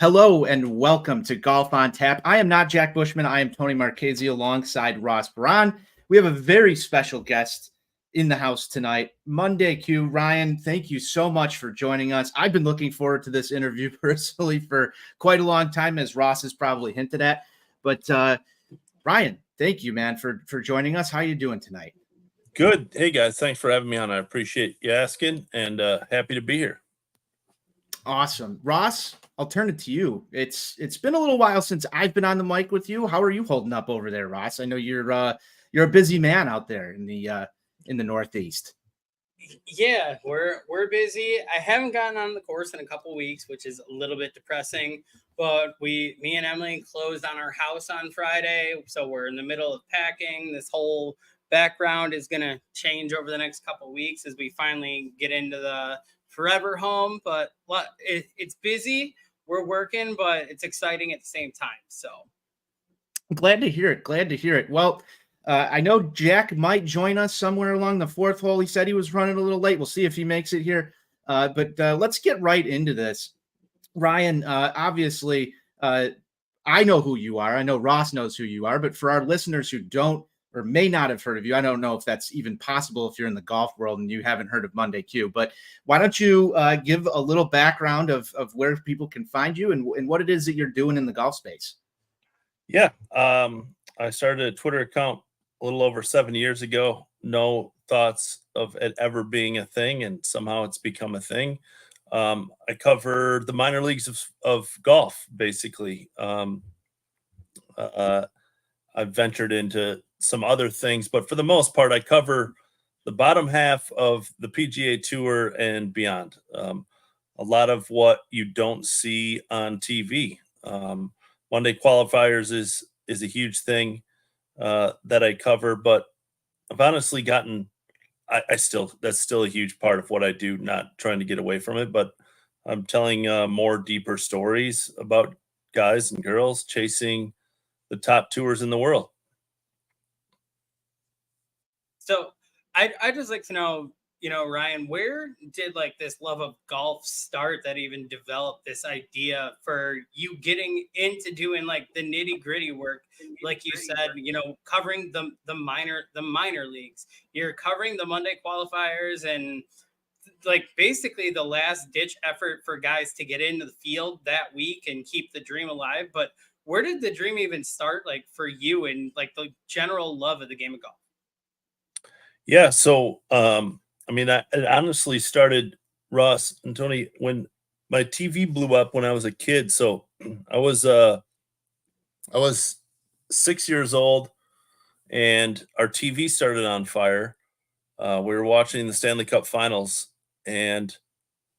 Hello and welcome to Golf on Tap. I am not Jack Bushman. I am Tony Marchese alongside Ross Baran. We have a very special guest in the house tonight, Monday Q. Ryan, thank you so much for joining us. I've been looking forward to this interview personally for quite a long time, as Ross has probably hinted at. But Ryan, thank you, man, for joining us. How are you doing tonight? Good. Hey, guys. Thanks for having me on. I appreciate you asking and happy to be here. Awesome. Ross, I'll turn it to you. It's been a little while since I've been on the mic with you. How are you holding up over there, Ross? I know you're a busy man out there in the Northeast. Yeah, we're busy. I haven't gotten on the course in a couple weeks, which is a little bit depressing. But me and Emily closed on our house on Friday, so we're in the middle of packing. This whole background is gonna change over the next couple weeks as we finally get into the forever home. But it's busy. We're working, but it's exciting at the same time. So glad to hear it. Glad to hear it. Well, I know Jack might join us somewhere along the fourth hole. He said he was running a little late. We'll see if he makes it here. But let's get right into this. Ryan, obviously, I know who you are. I know Ross knows who you are. But for our listeners who don't or may not have heard of you, I don't know if that's even possible if you're in the golf world and you haven't heard of Monday Q. But why don't you give a little background of where people can find you and what it is that you're doing in the golf space? Yeah. I started a Twitter account a little over 7 years ago. No thoughts of it ever being a thing, and somehow it's become a thing. I cover the minor leagues of golf, basically. I've ventured into some other things, but for the most part, I cover the bottom half of the PGA Tour and beyond. A lot of what you don't see on TV. Monday qualifiers is a huge thing that I cover, but I've honestly gotten, that's still a huge part of what I do, not trying to get away from it, but I'm telling more deeper stories about guys and girls chasing the top tours in the world. So I just like to know, Ryan, where did like this love of golf start that even developed this idea for you getting into doing like the nitty gritty work? Like you said, covering the minor leagues, you're covering the Monday qualifiers and like basically the last ditch effort for guys to get into the field that week and keep the dream alive. But where did the dream even start, like for you and like the general love of the game of golf? Yeah. So, it honestly started, Ross and Tony, when my TV blew up when I was a kid. So I was 6 years old and our TV started on fire. We were watching the Stanley Cup finals and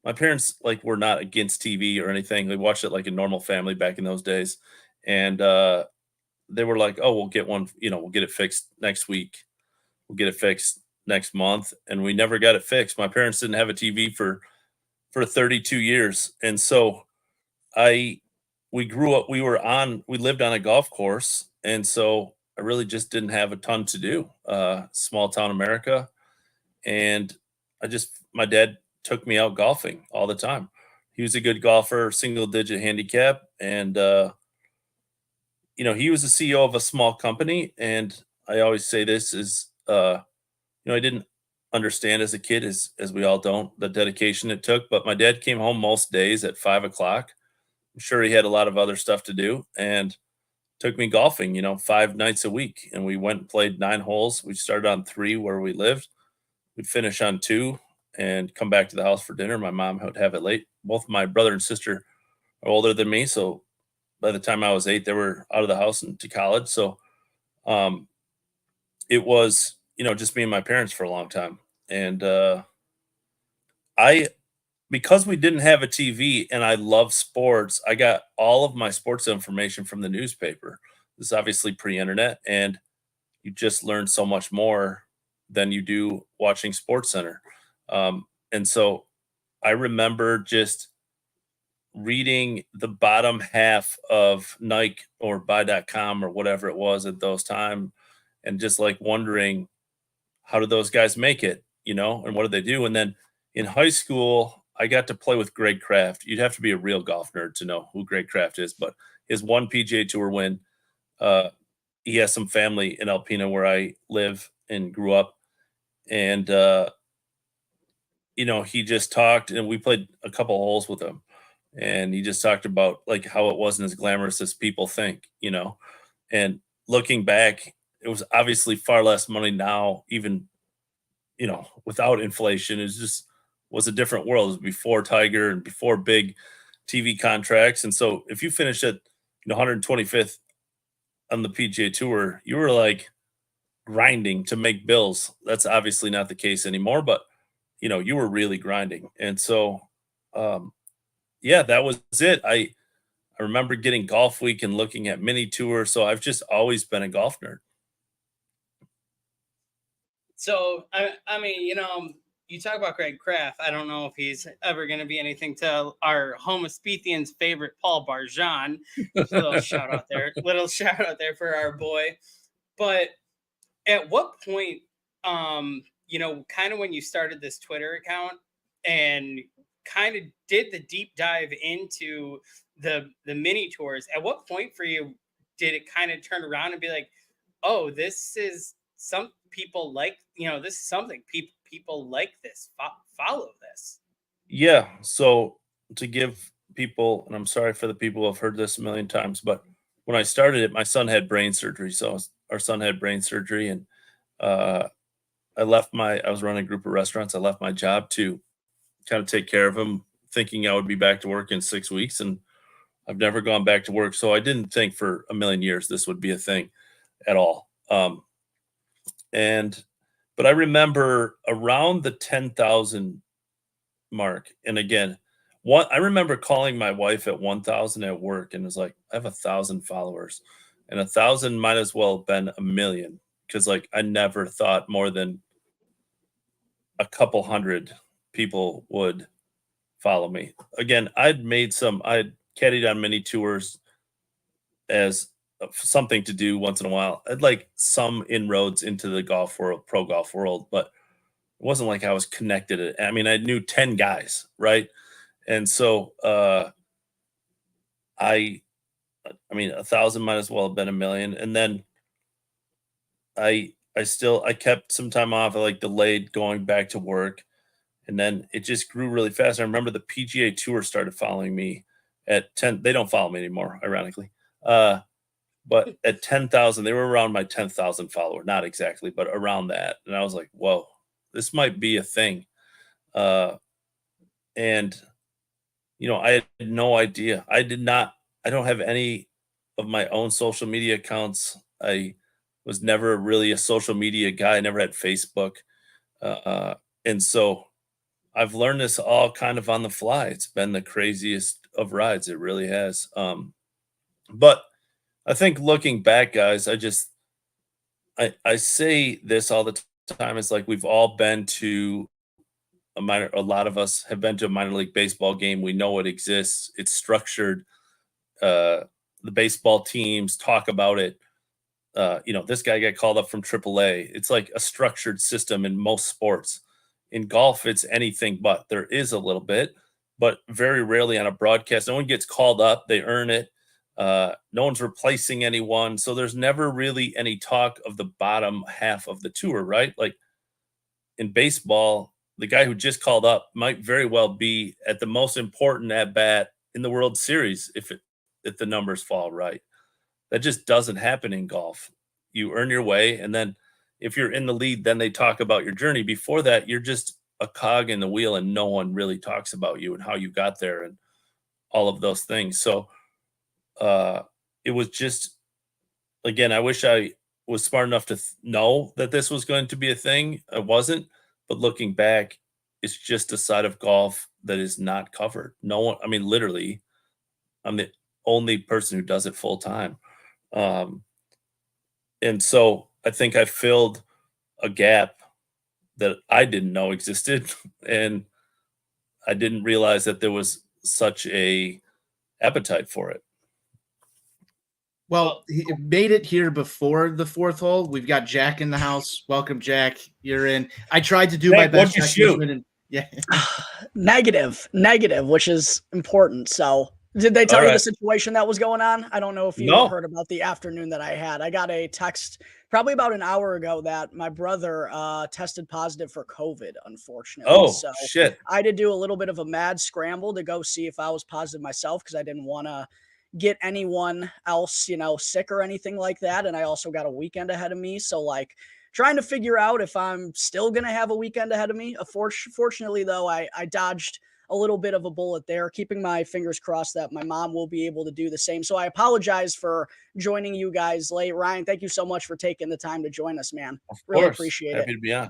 my parents were not against TV or anything. They watched it like a normal family back in those days. And, they were like, "Oh, we'll get one, we'll get it fixed next week. We'll get it fixed next month." And we never got it fixed. My parents didn't have a TV for 32 years. And so we grew up, we lived on a golf course. And so I really just didn't have a ton to do, small town America. And my dad took me out golfing all the time. He was a good golfer, single digit handicap. And, he was the CEO of a small company. And I always say this is, I didn't understand as a kid, as we all don't, the dedication it took. But my dad came home most days at 5 o'clock. I'm sure he had a lot of other stuff to do and took me golfing, 5 nights a week. And we went and played 9 holes. We started on 3 where we lived. We'd finish on 2 and come back to the house for dinner. My mom would have it late. Both my brother and sister are older than me. So by the time I was 8, they were out of the house and to college. So it was, just me and my parents for a long time. And because we didn't have a TV and I love sports, I got all of my sports information from the newspaper. This is obviously pre-internet, and you just learn so much more than you do watching Sports Center. And so I remember just reading the bottom half of Nike or buy.com or whatever it was at those time, and just wondering, how do those guys make it, and what do they do? And then in high school, I got to play with Greg Kraft. You'd have to be a real golf nerd to know who Greg Kraft is, but his one PGA Tour win. He has some family in Alpena where I live and grew up, and he just talked, and we played a couple holes with him, and he just talked about like how it wasn't as glamorous as people think, and looking back, it was obviously far less money now, even without inflation. It was a different world. It was before Tiger and before big TV contracts. And so if you finished at 125th on the PGA Tour, you were like grinding to make bills. That's obviously not the case anymore, but you were really grinding. And so yeah, that was it. I remember getting Golf Week and looking at mini tour. So I've just always been a golf nerd. So I mean, you talk about Greg Kraft. I don't know if he's ever going to be anything to our Homospethians' favorite Paul Barjan. Little shout out there for our boy. But at what point, kind of when you started this Twitter account and kind of did the deep dive into the mini tours, at what point for you did it kind of turn around and be like, oh, this is some people like, this is something people like this, follow this? Yeah. So to give people, and I'm sorry for the people who have heard this a million times, but when I started it, my son had brain surgery. So our son had brain surgery, and I was running a group of restaurants. I left my job to kind of take care of him, thinking I would be back to work in 6 weeks. And I've never gone back to work. So I didn't think for a million years this would be a thing at all. But I remember around the 10,000 mark. And again, I remember calling my wife at 1,000 at work and was like, I have 1,000 followers, and 1,000 might as well have been a million. Cause like, I never thought more than a couple hundred people would follow me. Again, I'd caddied on many tours as something to do once in a while. I'd like some inroads into the golf world, pro golf world, but it wasn't like I was connected. I mean, I knew 10 guys, right? And so I mean, 1,000 might as well have been a million. And then I kept some time off. I like delayed going back to work, and then it just grew really fast. I remember the PGA Tour started following me at 10. They don't follow me anymore, ironically. But at 10,000, they were around my 10,000 follower, not exactly, but around that. And I was like, whoa, this might be a thing. And I had no idea. I don't have any of my own social media accounts. I was never really a social media guy. I never had Facebook. And so I've learned this all kind of on the fly. It's been the craziest of rides. It really has. But I think looking back, guys, I say this all the time. It's like we've all been to a lot of us have been to a minor league baseball game. We know it exists. It's structured. The baseball teams talk about it. This guy got called up from AAA. It's like a structured system in most sports. In golf, it's anything but. There is a little bit, but very rarely on a broadcast. No one gets called up. They earn it. No one's replacing anyone. So there's never really any talk of the bottom half of the tour, right? Like in baseball, the guy who just called up might very well be at the most important at bat in the World Series if the numbers fall right. That just doesn't happen in golf. You earn your way, and then if you're in the lead, then they talk about your journey. Before that, you're just a cog in the wheel, and no one really talks about you and how you got there and all of those things. So it was just, again, I wish I was smart enough to know that this was going to be a thing. I wasn't, but looking back, it's just a side of golf that is not covered. No one, I mean, literally, I'm the only person who does it full time. And so I think I filled a gap that I didn't know existed. And I didn't realize that there was such a appetite for it. Well, he made it here before the fourth hole. We've got Jack in the house. Welcome, Jack. You're in. I tried to do my best. What'd you shoot? And, yeah. Negative, which is important. So, did they tell All you the right. situation that was going on? I don't know if you No. heard about the afternoon that I had. I got a text probably about an hour ago that my brother tested positive for COVID, unfortunately. Oh, So, shit. I had to do a little bit of a mad scramble to go see if I was positive myself because I didn't want to get anyone else, sick or anything like that. And I also got a weekend ahead of me. So, like, trying to figure out if I'm still going to have a weekend ahead of me. Fortunately, though, I dodged a little bit of a bullet there, keeping my fingers crossed that my mom will be able to do the same. So I apologize for joining you guys late. Ryan, thank you so much for taking the time to join us, man. Of Really course. appreciate Happy it. to be on.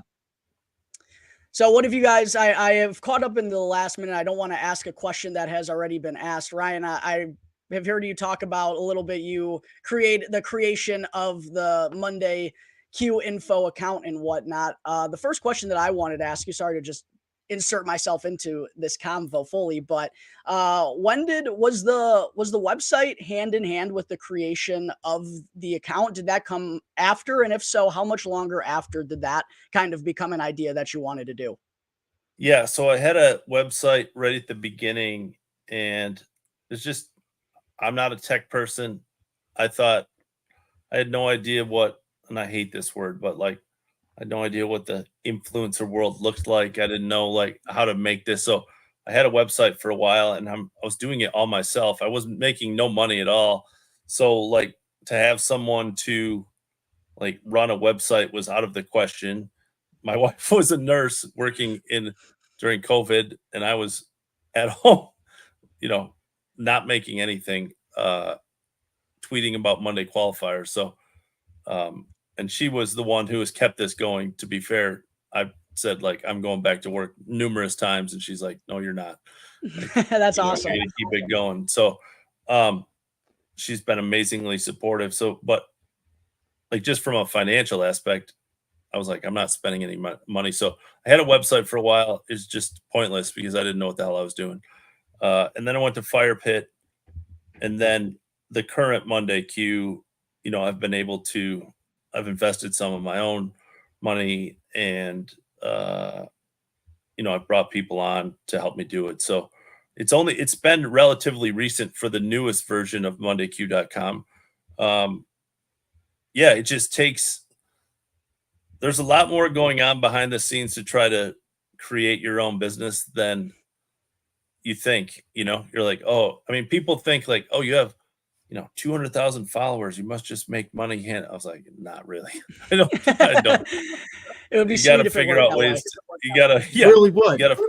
So what have you guys, I have caught up in the last minute. I don't want to ask a question that has already been asked. Ryan, I have heard you talk about a little bit, you create the creation of the Monday Q info account and whatnot. The first question that I wanted to ask you, sorry to just insert myself into this convo fully, but was the website hand in hand with the creation of the account? Did that come after? And if so, how much longer after did that kind of become an idea that you wanted to do? Yeah, so I had a website right at the beginning, and it's just I'm not a tech person. I thought I had no idea what, and I hate this word, but like I had no idea what the influencer world looked like. I didn't know like how to make this. So I had a website for a while, and I was doing it all myself. I wasn't making no money at all. So like to have someone to like run a website was out of the question. My wife was a nurse working in during COVID, and I was at home, you know, not making anything, tweeting about Monday qualifiers. So, and she was the one who has kept this going. To be fair, I said like I'm going back to work numerous times, and she's like, "No, you're not. Like, That's you know, awesome. you're gonna keep it going." So, she's been amazingly supportive. So, but like just from a financial aspect, I was like, I'm not spending any money. So I had a website for a while. It's just pointless because I didn't know what the hell I was doing. And then I went to Fire Pit, and then the current Monday Q. You know, I've invested some of my own money, and you know, I've brought people on to help me do it. So it's been relatively recent for the newest version of MondayQ.com. Yeah, it just takes there's a lot more going on behind the scenes to try to create your own business than you think. You know, you're like, oh, I mean, people think like, oh, you have, 200,000 followers, you must just make money. I was like, not really. I don't. It would be You got sweet to if it figure worked out that ways. way. You gotta, yeah, Really would. you gotta,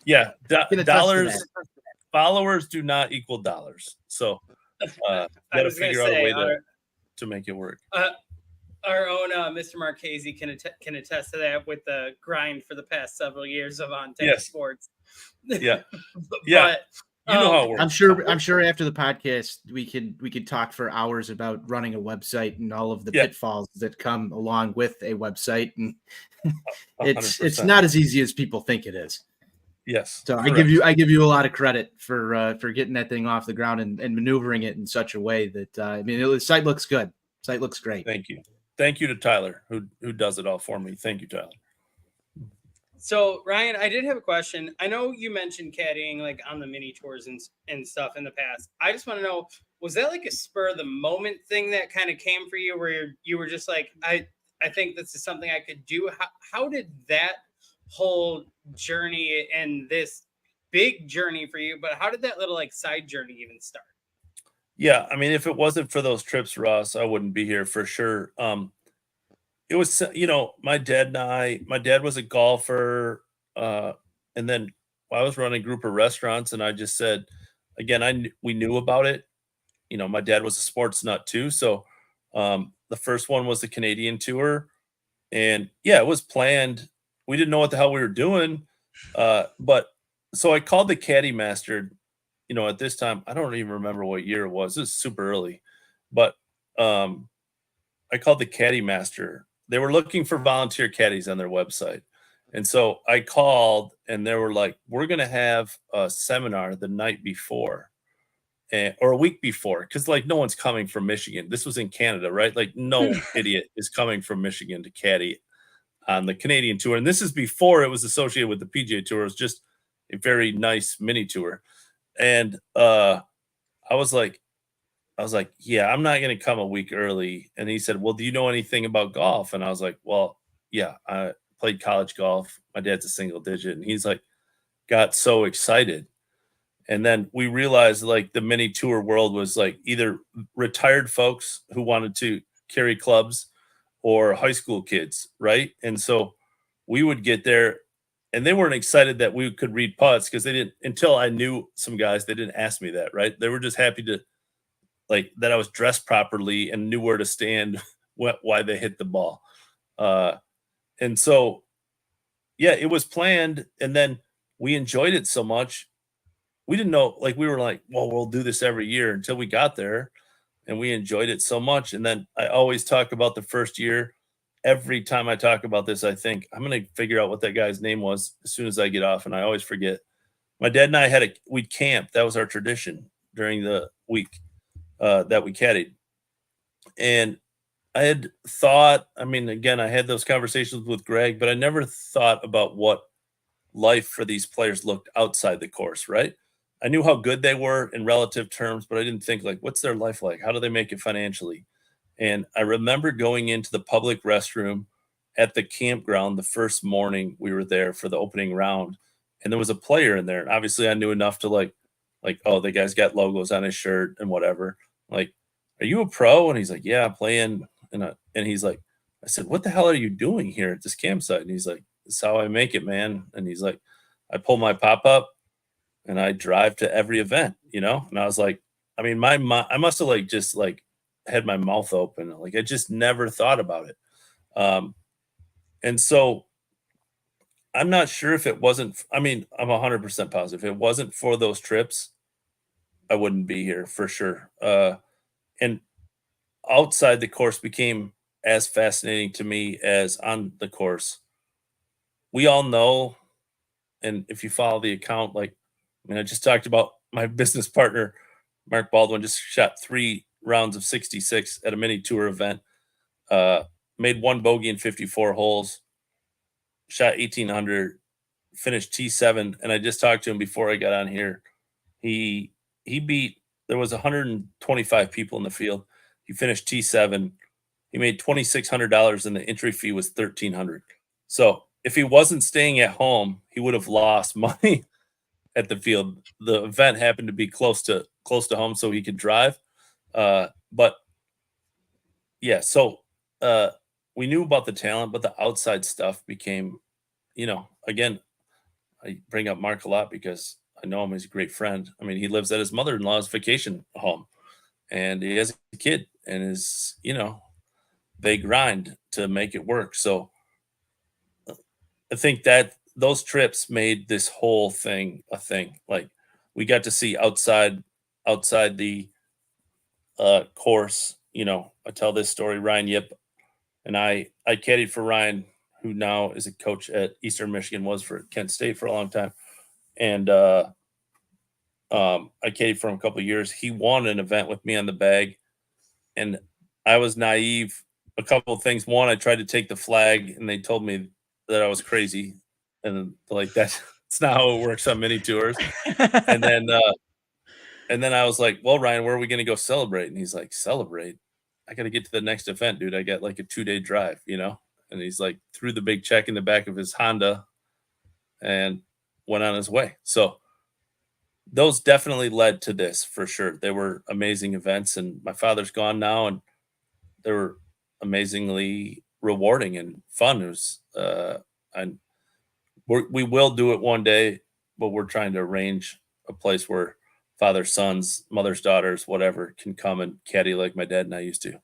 yeah. Can attest to Dollars, that. followers do not equal dollars. So you I got to was gonna figure out a say way to make it work. our own Mr. Marchese can attest to that with the grind for the past several years of On Tech Yes. Sports. Yeah, yeah. But You know how it works. I'm sure after the podcast we could talk for hours about running a website and all of the Yeah. pitfalls that come along with a website, and it's 100%. not as easy as people think it is. Yes. So correct. I give you a lot of credit for getting that thing off the ground and maneuvering it in such a way that the site looks good. Site looks great. Thank you. Thank you to Tyler who does it all for me. Thank you, Tyler. So Ryan, I did have a question. I know you mentioned caddying like on the mini tours and stuff in the past. I just want to know, was that like a spur of the moment thing that kind of came for you where you were just like, I think this is something I could do? How did that whole journey and this big journey for you, but how did that little like side journey even start? Yeah, I mean, if it wasn't for those trips, Ross, I wouldn't be here for sure. It was, my dad was a golfer. And then I was running a group of restaurants, and I just said, again, we knew about it. My dad was a sports nut too. So the first one was the Canadian tour. And yeah, it was planned. We didn't know what the hell we were doing. But so I called the Caddy Master, at this time, I don't even remember what year it was. This is super early. But I called the Caddy Master. They were looking for volunteer caddies on their website. And so I called, and they were like, we're going to have a seminar the night before or a week before. Cause like no one's coming from Michigan. This was in Canada, right? Like no idiot is coming from Michigan to caddy on the Canadian tour. And this is before it was associated with the PGA Tour. a very nice mini tour. And I was like, yeah, I'm not going to come a week early. And he said, well, do you know anything about golf? And I was like, well, yeah, I played college golf. My dad's a single digit. And he's like, got so excited. And then we realized like the mini tour world was like either retired folks who wanted to carry clubs or high school kids, right? And so we would get there and they weren't excited that we could read putts because they didn't, until I knew some guys, they didn't ask me that, right? They were just happy to like that I was dressed properly and knew where to stand why they hit the ball. And so, yeah, it was planned. And then we enjoyed it so much. We didn't know, like, we were like, well, we'll do this every year until we got there. And we enjoyed it so much. And then I always talk about the first year. Every time I talk about this, I think I'm going to figure out what that guy's name was as soon as I get off. And I always forget. My dad and I we'd camp. That was our tradition during the week that we caddied. And I had thought, I mean, again, I had those conversations with Greg, but I never thought about what life for these players looked outside the course, right? I knew how good they were in relative terms, but I didn't think like, what's their life like? How do they make it financially? And I remember going into the public restroom at the campground the first morning we were there for the opening round, and there was a player in there. And obviously I knew enough to like, oh, the guy's got logos on his shirt and whatever. Like, are you a pro? And he's like, yeah, I'm playing. And he's like, I said, what the hell are you doing here at this campsite? And he's like, this is how I make it, man. And he's like, I pull my pop up and I drive to every event, you know? And I was like, I mean, I must have like just like had my mouth open. Like I just never thought about it. And so I'm not sure if it wasn't, I mean, I'm 100% positive. If it wasn't for those trips, I wouldn't be here for sure. And outside the course became as fascinating to me as on the course. We all know, and if you follow the account, like, I mean, I just talked about my business partner, Mark Baldwin, just shot 3 rounds of 66 at a mini tour event, made 1 bogey in 54 holes, shot 1800, finished T7. And I just talked to him before I got on here. He beat, there was 125 people in the field. He finished T7. He made $2,600 and the entry fee was $1,300. So if he wasn't staying at home, he would have lost money at the field. The event happened to be close to home, so he could drive. But yeah, so we knew about the talent, but the outside stuff became, you know, again, I bring up Mark a lot because I know him. He's a great friend. I mean, he lives at his mother-in-law's vacation home and he has a kid and is, you know, they grind to make it work. So I think that those trips made this whole thing a thing. Like we got to see outside the course. You know, I tell this story, Ryan Yip, and I caddied for Ryan, who now is a coach at Eastern Michigan, was for Kent State for a long time. And I caddied for him a couple of years. He won an event with me on the bag, and I was naive. A couple of things. One, I tried to take the flag, and they told me that I was crazy, and like that's not how it works on mini tours. And then I was like, "Well, Ryan, where are we going to go celebrate?" And he's like, "Celebrate? I got to get to the next event, dude. I got like a 2-day drive, you know." And he's like, threw the big check in the back of his Honda, and went on his way. So those definitely led to this for sure. They were amazing events, and my father's gone now, and they were amazingly rewarding and fun. It was, and we will do it one day, but we're trying to arrange a place where father's sons, mother's daughters, whatever, can come and caddy like my dad and I used to.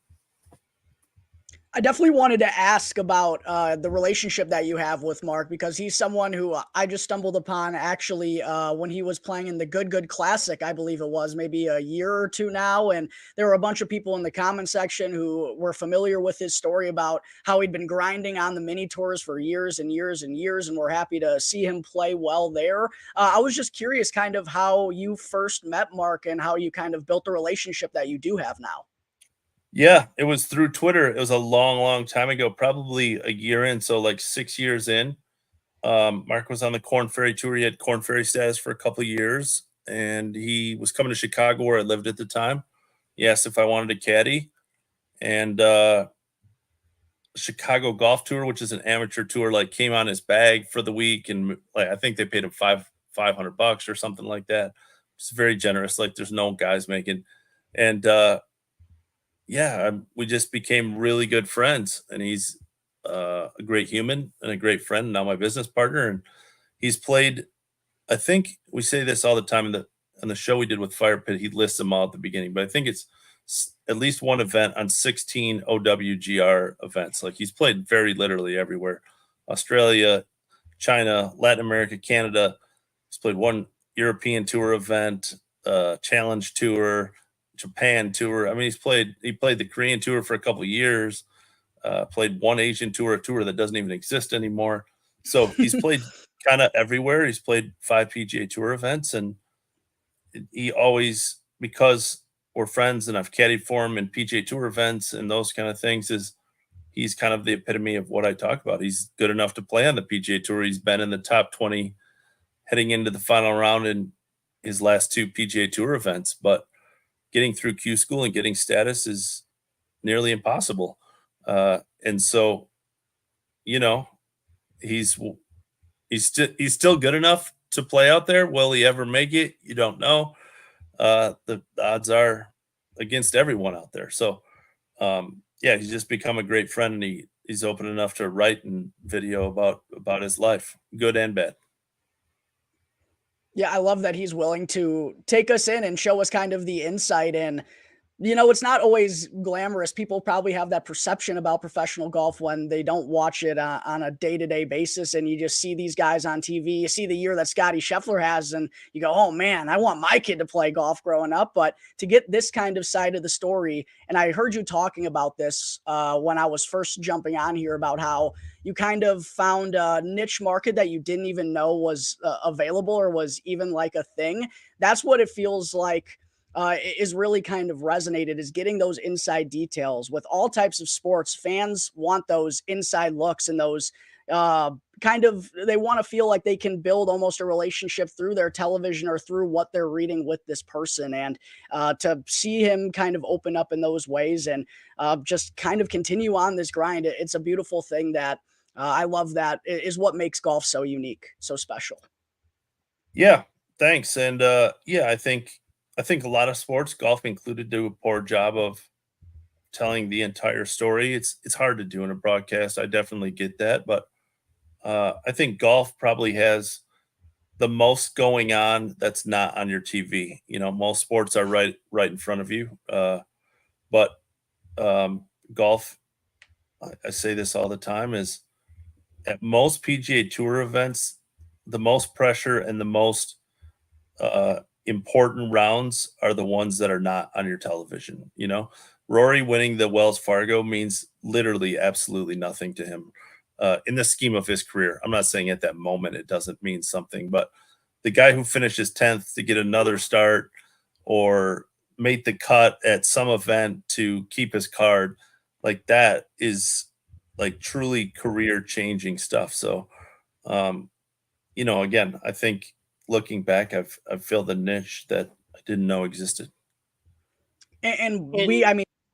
I definitely wanted to ask about the relationship that you have with Mark, because he's someone who I just stumbled upon actually when he was playing in the Good Classic, I believe it was maybe a year or two now. And there were a bunch of people in the comment section who were familiar with his story about how he'd been grinding on the mini tours for years and years and years. And we're happy to see him play well there. I was just curious kind of how you first met Mark and how you kind of built the relationship that you do have now. Yeah, it was through Twitter. It was a long, long time ago, probably a year in. So like 6 years in, Mark was on the Corn Ferry Tour. He had Corn Ferry status for a couple of years, and he was coming to Chicago where I lived at the time. He asked if I wanted to caddy, and Chicago Golf Tour, which is an amateur tour, like came on his bag for the week, and like I think they paid him $500 or something like that. It's very generous. Like there's no guys making, and we just became really good friends, and he's a great human and a great friend, now my business partner. And he's played, I think we say this all the time on the show we did with Fire Pit, he lists them all at the beginning, but I think it's at least one event on 16 OWGR events. Like he's played very literally everywhere. Australia, China, Latin America, Canada. He's played one European tour event, challenge tour, Japan tour. I mean, he played the Korean tour for a couple of years, played one Asian tour, a tour that doesn't even exist anymore. So he's played kind of everywhere. He's played 5 PGA Tour events, and he always, because we're friends and I've caddied for him in PGA Tour events and those kind of things, he's kind of the epitome of what I talk about. He's good enough to play on the PGA Tour. He's been in the top 20 heading into the final round in his last 2 PGA Tour events, but getting through Q school and getting status is nearly impossible. And so, you know, he's still good enough to play out there. Will he ever make it? You don't know. The odds are against everyone out there. So, he's just become a great friend, and he's open enough to write and video about his life, good and bad. Yeah, I love that he's willing to take us in and show us kind of the insight. And it's not always glamorous. People probably have that perception about professional golf when they don't watch it on a day-to-day basis. And you just see these guys on TV. You see the year that Scotty Scheffler has, and you go, oh man, I want my kid to play golf growing up. But to get this kind of side of the story, and I heard you talking about this when I was first jumping on here about how you kind of found a niche market that you didn't even know was available or was even like a thing. That's what it feels like is really kind of resonated, is getting those inside details with all types of sports. Fans want those inside looks and those they want to feel like they can build almost a relationship through their television or through what they're reading with this person. And to see him kind of open up in those ways and just kind of continue on this grind, it's a beautiful thing that I love. That is what makes golf so unique, so special. Yeah, thanks. And I think a lot of sports, golf included, do a poor job of telling the entire story. It's hard to do in a broadcast. I definitely get that, but I think golf probably has the most going on that's not on your TV. You know, most sports are right in front of you, but golf, I say this all the time, is at most PGA Tour events, the most pressure and the most important rounds are the ones that are not on your television. You know, Rory winning the Wells Fargo means literally absolutely nothing to him in the scheme of his career. I'm not saying at that moment it doesn't mean something, but the guy who finishes 10th to get another start or made the cut at some event to keep his card, like that is like truly career changing stuff. So, again, I think looking back, I've filled a niche that I didn't know existed. And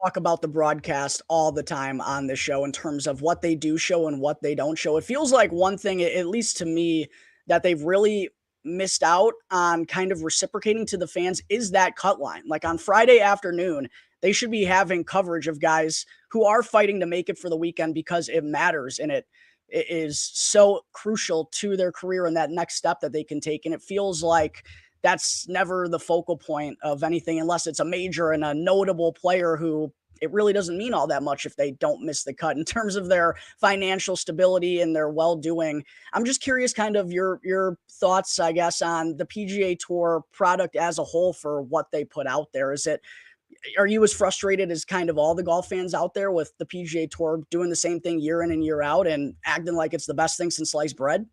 talk about the broadcast all the time on this show in terms of what they do show and what they don't show. It feels like one thing, at least to me, that they've really missed out on kind of reciprocating to the fans is that cut line. Like on Friday afternoon, they should be having coverage of guys who are fighting to make it for the weekend because it matters and it is so crucial to their career and that next step that they can take. And it feels like that's never the focal point of anything unless it's a major and a notable player who it really doesn't mean all that much if they don't miss the cut in terms of their financial stability and their well-doing. I'm just curious kind of your thoughts, I guess, on the PGA Tour product as a whole for what they put out there. Are you as frustrated as kind of all the golf fans out there with the PGA Tour doing the same thing year in and year out and acting like it's the best thing since sliced bread?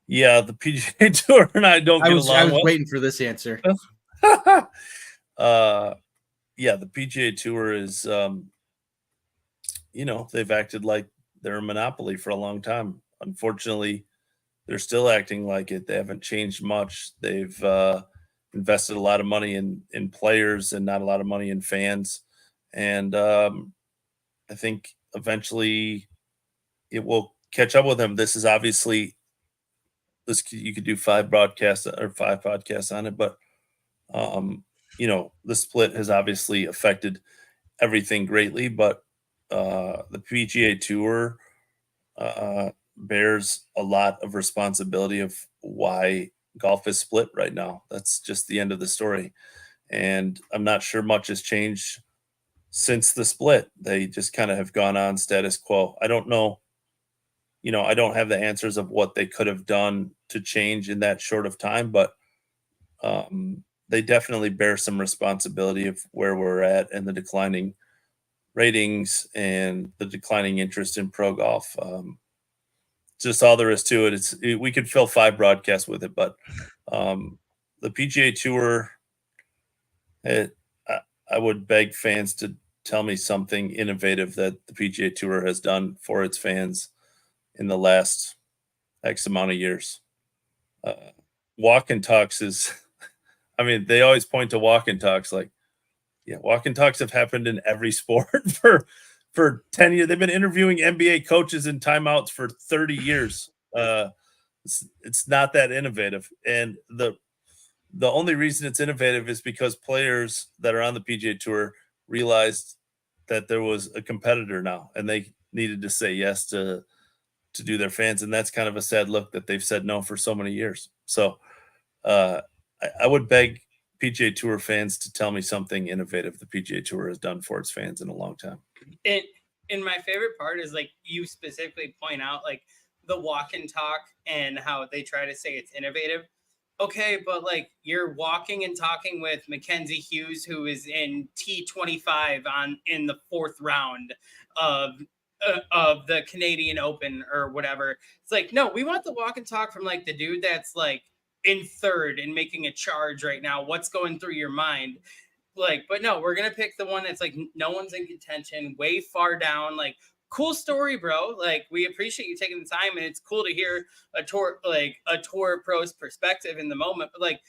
Yeah, the PGA Tour and I don't get along. I was waiting for this answer. The PGA Tour is, they've acted like they're a monopoly for a long time. unfortunately, they're still acting like it. They haven't changed much. They've invested a lot of money in players and not a lot of money in fans. And I think eventually it will catch up with them. This is obviously you could do 5 broadcasts or 5 podcasts on it, but the split has obviously affected everything greatly. But the PGA Tour bears a lot of responsibility of why golf is split right now. That's just the end of the story. And I'm not sure much has changed since the split. They just kind of have gone on status quo. I don't know. I don't have the answers of what they could have done to change in that short of time, but they definitely bear some responsibility of where we're at and the declining ratings and the declining interest in pro golf. Just all there is to it. We could fill 5 broadcasts with it, but the PGA Tour, I would beg fans to tell me something innovative that the PGA Tour has done for its fans in the last X amount of years. Walk and talks is, they always point to walk and talks like, yeah, walk and talks have happened in every sport for 10 years. They've been interviewing NBA coaches in timeouts for 30 years. It's not that innovative. And the only reason it's innovative is because players that are on the PGA Tour realized that there was a competitor now, and they needed to say yes to do their fans. And that's kind of a sad look that they've said no for so many years. So I would beg PGA Tour fans to tell me something innovative the PGA Tour has done for its fans in a long time. And my favorite part is like you specifically point out like the walk and talk and how they try to say it's innovative. Okay, but like you're walking and talking with Mackenzie Hughes, who is in T25 in the 4th round of the Canadian Open or whatever. It's like, no, we want the walk and talk from like the dude that's like in 3rd and making a charge right now. What's going through your mind? Like, but no, we're gonna pick the one that's like no one's in contention, way far down. Like, cool story, bro. Like, we appreciate you taking the time, and it's cool to hear a tour pro's perspective in the moment. But like,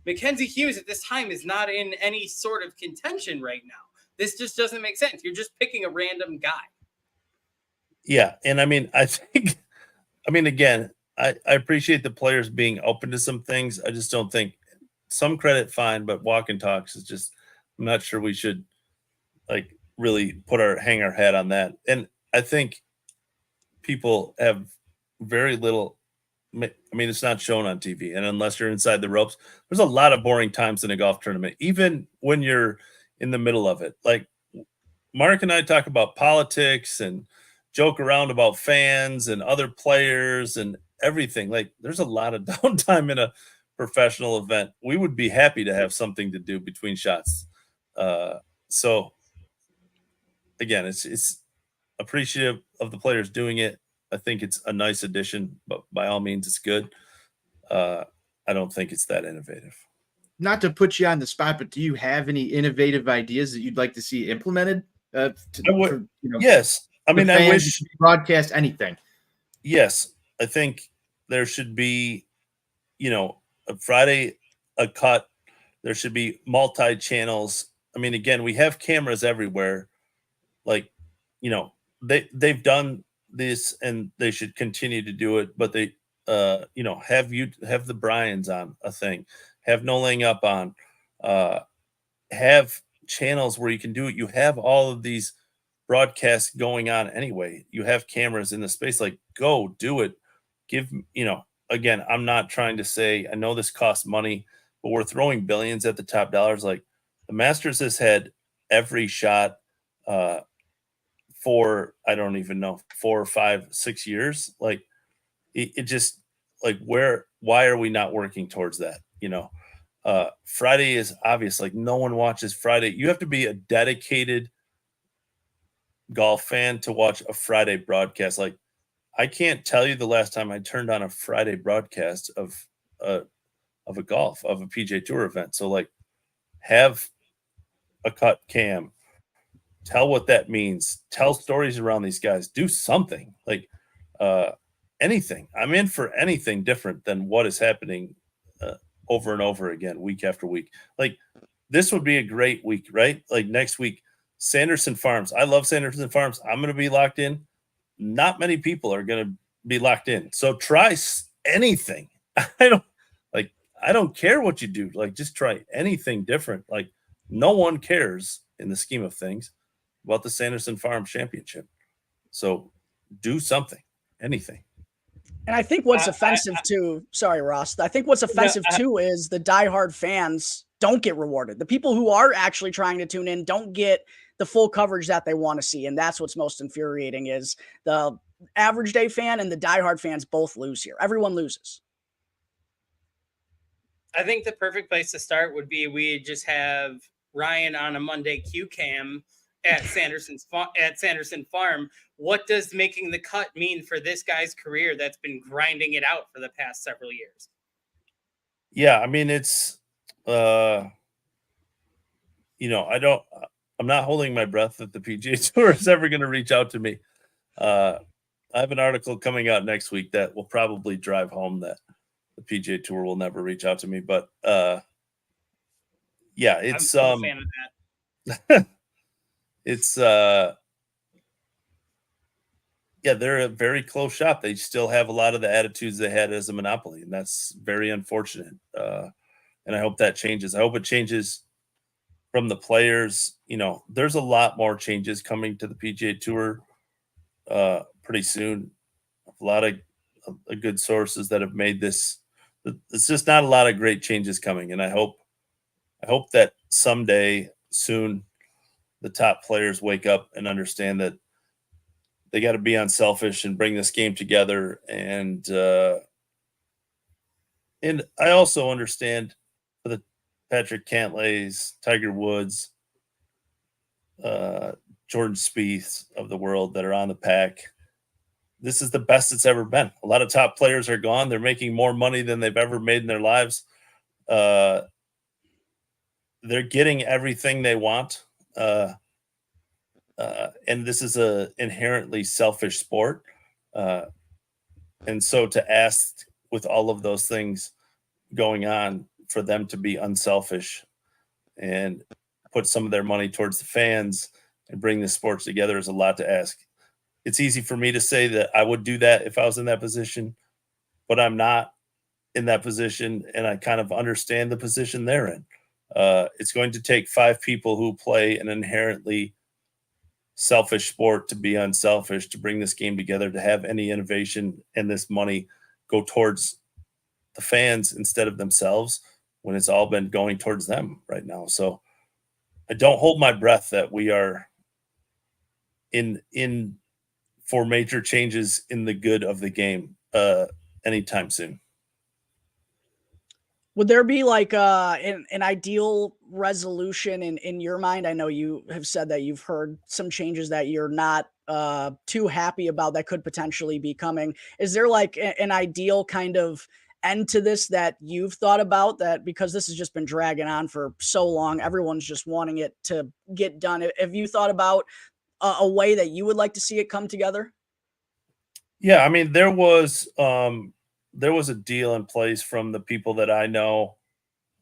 Mackenzie Hughes at this time is not in any sort of contention right now. This just doesn't make sense. You're just picking a random guy. Yeah, and I think, again, I appreciate the players being open to some things. I just don't think some credit, fine, but walk and talks is just. I'm not sure we should like really hang our hat on that. And I think people have very little. It's not shown on TV, and unless you're inside the ropes, there's a lot of boring times in a golf tournament, even when you're in the middle of it. Like Mark and I talk about politics and joke around about fans and other players and everything. Like there's a lot of downtime in a professional event. We would be happy to have something to do between shots. So again, it's appreciative of the players doing it. I think it's a nice addition, but by all means it's good. I don't think it's that innovative. Not to put you on the spot, but do you have any innovative ideas that you'd like to see implemented? Yes. I wish broadcast anything. Yes. I think there should be, a Friday, a cut. There should be multi-channels. Again, we have cameras everywhere. Like, they've done this and they should continue to do it, but they, have the Bryans on a thing, have No Laying Up on, have channels where you can do it. You have all of these broadcasts going on anyway. You have cameras in the space, like go do it. Again, I'm not trying to say, I know this costs money, but we're throwing billions at the top dollars. Like the Masters has had every shot for, I don't even know, 4 or 5, 6 years. Like it just like why are we not working towards that? Friday is obvious. Like no one watches Friday. You have to be a dedicated golf fan to watch a Friday broadcast. Like I can't tell you the last time I turned on a Friday broadcast of a PGA Tour event. So like have a cut cam, tell what that means, tell stories around these guys, do something like anything. I'm in for anything different than what is happening over and over again, week after week. Like this would be a great week, right? Like next week, Sanderson Farms. I love Sanderson Farms. I'm going to be locked in. Not many people are going to be locked in. So try anything. I don't care what you do. Like just try anything different. Like no one cares in the scheme of things about the Sanderson Farms Championship. So do something, anything. And I think what's I- offensive too, sorry, Ross. I think what's offensive too is the diehard fans don't get rewarded. The people who are actually trying to tune in don't get the full coverage that they want to see. And that's what's most infuriating is the average day fan and the diehard fans both lose here. Everyone loses. I think the perfect place to start would be we just have Ryan on a Monday Q cam at Sanderson Farm. What does making the cut mean for this guy's career that's been grinding it out for the past several years? Yeah, I mean it's I'm not holding my breath that the PGA Tour is ever going to reach out to me. I have an article coming out next week that will probably drive home that the PGA Tour will never reach out to me. But yeah, it's I'm a fan of that. it's yeah, they're a very close shop. They still have a lot of the attitudes they had as a monopoly, and that's very unfortunate. And I hope that changes. I hope it changes from the players. There's a lot more changes coming to the PGA Tour pretty soon. A lot of good sources that have made this. It's just not a lot of great changes coming, and I hope that someday soon the top players wake up and understand that they got to be unselfish and bring this game together. And I also understand for the Patrick Cantlays, Tiger Woods, Jordan Spieth of the world that are on the pack. This is the best it's ever been. A lot of top players are gone. They're making more money than they've ever made in their lives. They're getting everything they want. And this is a inherently selfish sport. And so to ask with all of those things going on for them to be unselfish and put some of their money towards the fans and bring the sports together is a lot to ask. It's easy for me to say that I would do that if I was in that position, but I'm not in that position, and I kind of understand the position they're in. It's going to take 5 people who play an inherently selfish sport to be unselfish, to bring this game together, to have any innovation and this money go towards the fans instead of themselves when it's all been going towards them right now. So I don't hold my breath that we are in for major changes in the good of the game anytime soon. Would there be like an ideal resolution in your mind? I know you have said that you've heard some changes that you're not too happy about that could potentially be coming. Is there like an ideal kind of end to this that you've thought about, that because this has just been dragging on for so long, everyone's just wanting it to get done? Have you thought about a way that you would like to see it come together? Yeah, I mean, there was a deal in place from the people that I know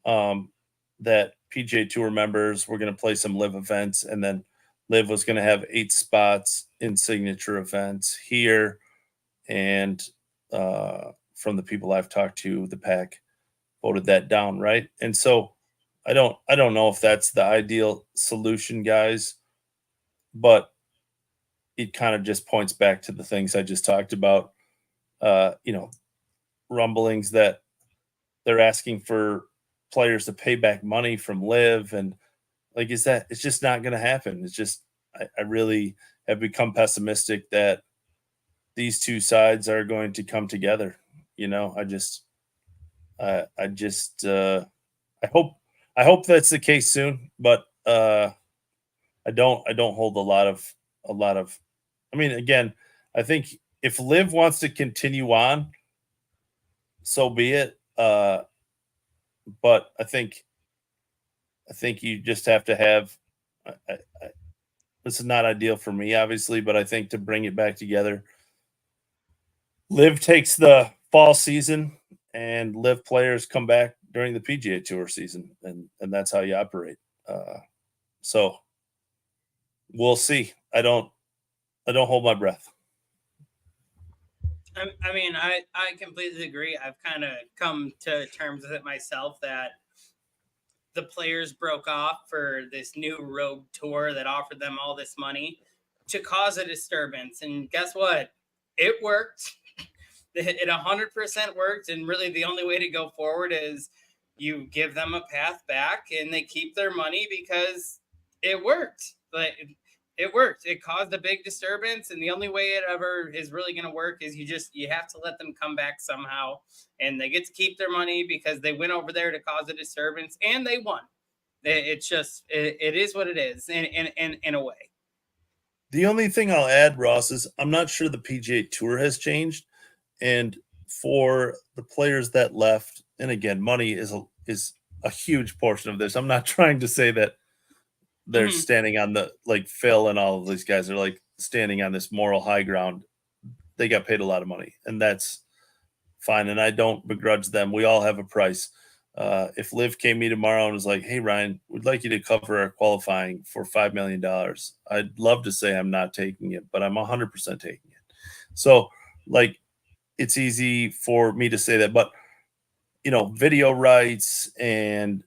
that PGA Tour members were going to play some live events, and then live was going to have 8 spots in signature events here. And from the people I've talked to, the pack voted that down, right? And so I don't know if that's the ideal solution, guys, but it kind of just points back to the things I just talked about. Rumblings that they're asking for players to pay back money from live, and like, it's just not going to happen. It's just, I really have become pessimistic that these two sides are going to come together. I hope that's the case soon, but I don't hold a lot of, I mean, again, I think if live wants to continue on, so be it. But I think you just have to have, this is not ideal for me, obviously, but I think to bring it back together, Live takes the fall season, and Live players come back during the PGA Tour season, and that's how you operate. So we'll see. I don't hold my breath. I mean, I completely agree. I've kind of come to terms with it myself that the players broke off for this new rogue tour that offered them all this money to cause a disturbance. And guess what? It worked. It 100% worked. And really, the only way to go forward is you give them a path back and they keep their money because it worked. But it worked. It caused a big disturbance, and the only way it ever is really going to work is you have to let them come back somehow, and they get to keep their money because they went over there to cause a disturbance and they won. It's just it is what it is in a way. The only thing I'll add, Ross, is I'm not sure the PGA Tour has changed, and for the players that left, and again, money is a huge portion of this. I'm not trying to say that they're standing on the, like Phil and all of these guys are like standing on this moral high ground. They got paid a lot of money, and that's fine. And I don't begrudge them. We all have a price. If Liv came to me tomorrow and was like, "Hey Ryan, we'd like you to cover our qualifying for $5 million," I'd love to say I'm not taking it, but I'm 100% taking it. So like, it's easy for me to say that, but video rights and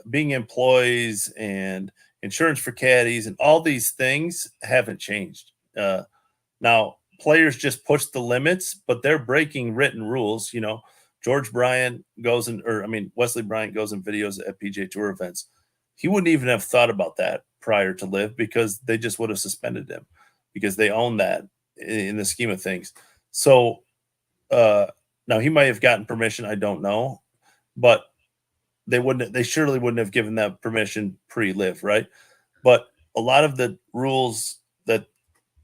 being employees and insurance for caddies and all these things haven't changed. Now players just push the limits, but they're breaking written rules. George Bryant goes Wesley Bryant goes in videos at PGA Tour events. He wouldn't even have thought about that prior to Live because they just would have suspended him because they own that in the scheme of things. So now he might have gotten permission. I don't know, but they surely wouldn't have given that permission pre-Live, right? But a lot of the rules that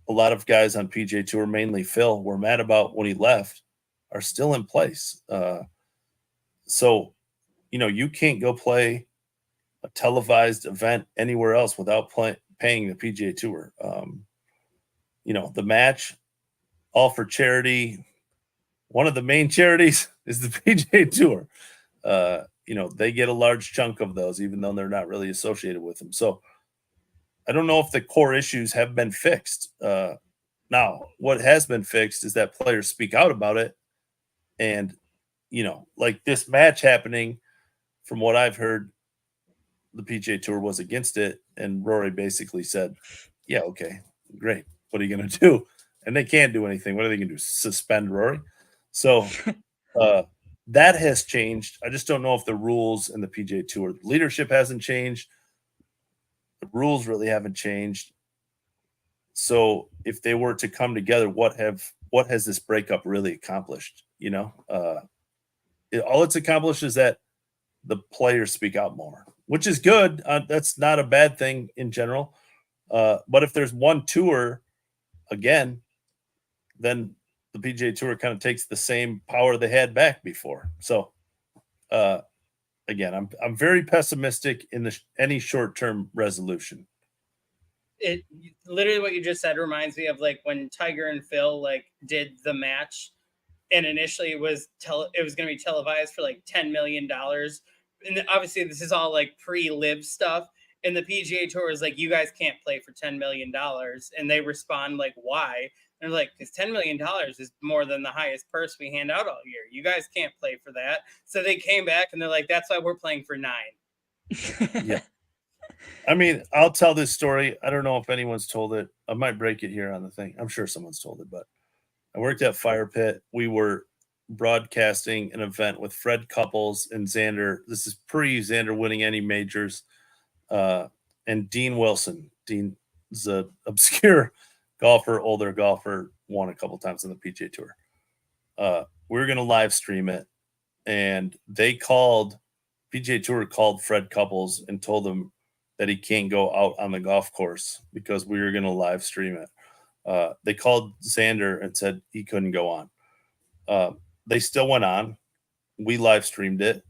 a lot of guys on PGA Tour, mainly Phil, were mad about when he left are still in place. So, you can't go play a televised event anywhere else without paying the PGA Tour. The match, all for charity. One of the main charities is the PGA Tour. They get a large chunk of those, even though they're not really associated with them. So I don't know if the core issues have been fixed. Now, what has been fixed is that players speak out about it. And, like this match happening, from what I've heard, the PGA Tour was against it. And Rory basically said, yeah, okay, great. What are you going to do? And they can't do anything. What are they going to do? Suspend Rory? So that has changed. I just don't know if the rules in the PGA Tour leadership hasn't changed. The rules really haven't changed. So if they were to come together, what has this breakup really accomplished? All it's accomplished is that the players speak out more, which is good. That's not a bad thing in general. But if there's one tour again, then the PGA Tour kind of takes the same power they had back before. So again, I'm very pessimistic in any short-term resolution. It literally what you just said reminds me of like when Tiger and Phil like did the match, and initially it was going to be televised for like $10 million, and obviously this is all like pre-Live stuff. And the PGA Tour is like, you guys can't play for $10 million, and they respond like, why? And they're like, because $10 million is more than the highest purse we hand out all year. You guys can't play for that. So they came back and they're like, that's why we're playing for $9 million. Yeah. I mean, I'll tell this story. I don't know if anyone's told it. I might break it here on the thing. I'm sure someone's told it, but I worked at Fire Pit. We were broadcasting an event with Fred Couples and Xander. This is pre-Xander winning any majors. And Dean Wilson. Dean is an obscure golfer, older golfer, won a couple times on the PGA Tour. We were going to live stream it, and PGA Tour called Fred Couples and told him that he can't go out on the golf course because we were going to live stream it. They called Xander and said he couldn't go on. They still went on. We live streamed it,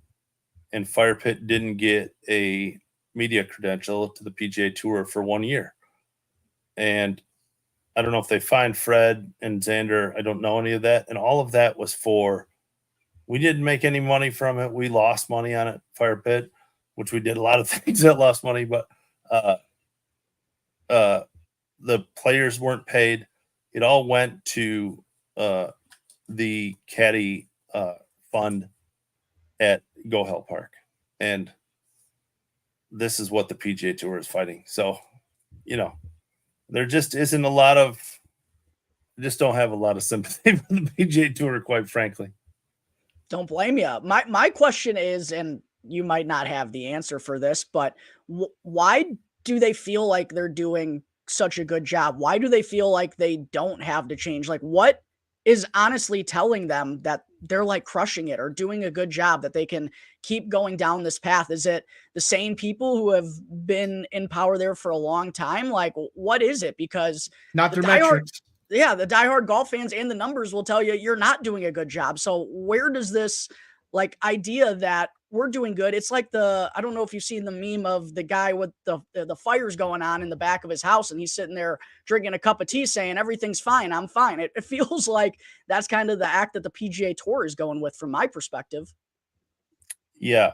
and Fire Pit didn't get a media credential to the PGA Tour for 1 year. And I don't know if they fined Fred and Xander. I don't know any of that. And all of that was we didn't make any money from it. We lost money on it, Fire Pit, which we did a lot of things that lost money, but the players weren't paid. It all went to the caddy fund at Go Hell Park. And this is what the PGA Tour is fighting. So, there just isn't a lot of, just don't have a lot of sympathy for the PGA Tour, quite frankly. Don't blame you. My question is, and you might not have the answer for this, but why do they feel like they're doing such a good job? Why do they feel like they don't have to change? Like, what is honestly telling them that they're like crushing it or doing a good job, that they can keep going down this path? Is it the same people who have been in power there for a long time? Like, what is it? Because Not the their metrics. the diehard golf fans and the numbers will tell you you're not doing a good job. So where does this like idea that we're doing good? It's like I don't know if you've seen the meme of the guy with the fires going on in the back of his house and he's sitting there drinking a cup of tea saying everything's fine, I'm fine. It feels like that's kind of the act that the PGA Tour is going with from my perspective. Yeah.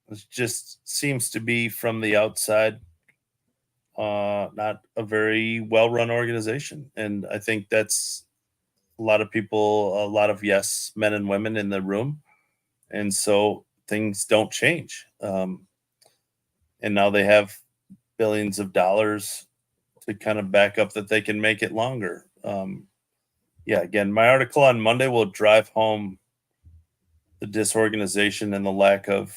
It just seems to be from the outside, not a very well-run organization. And I think that's a lot of people, a lot of yes men and women in the room. And so things don't change. And now they have billions of dollars to kind of back up that they can make it longer. Again, my article on Monday will drive home the disorganization and the lack of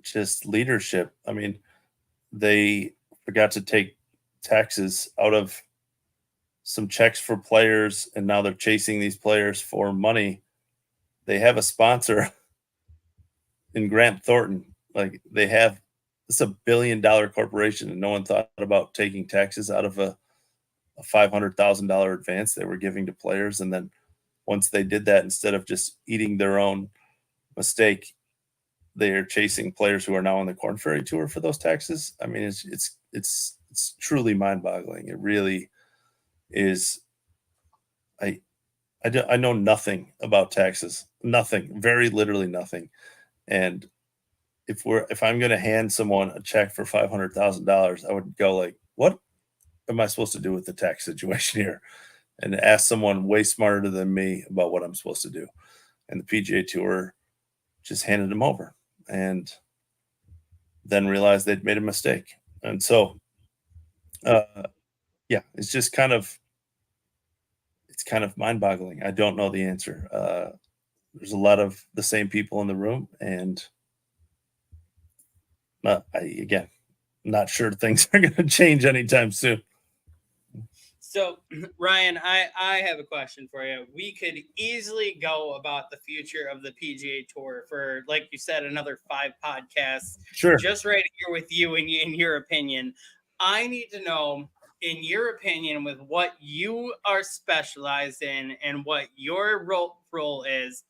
just leadership. I mean, they forgot to take taxes out of some checks for players, and now they're chasing these players for money. They have a sponsor in Grant Thornton. Like, it's $1 billion corporation, and no one thought about taking taxes out of a $500,000 advance they were giving to players. And then once they did that, instead of just eating their own mistake, they are chasing players who are now on the Korn Ferry Tour for those taxes. I mean, it's truly mind-boggling. It really is. I know nothing about taxes, nothing, very literally nothing. And if I'm going to hand someone a check for $500,000, I would go like, what am I supposed to do with the tax situation here? And ask someone way smarter than me about what I'm supposed to do. And the PGA Tour just handed them over and then realized they'd made a mistake. And so, it's just kind of mind-boggling. I don't know the answer. There's a lot of the same people in the room, and again, not sure things are going to change anytime soon. So, Ryan, I have a question for you. We could easily go about the future of the PGA Tour for, like you said, another 5 podcasts. Sure. Just right here with you and in your opinion. I need to know, in your opinion, with what you are specialized in and what your role is,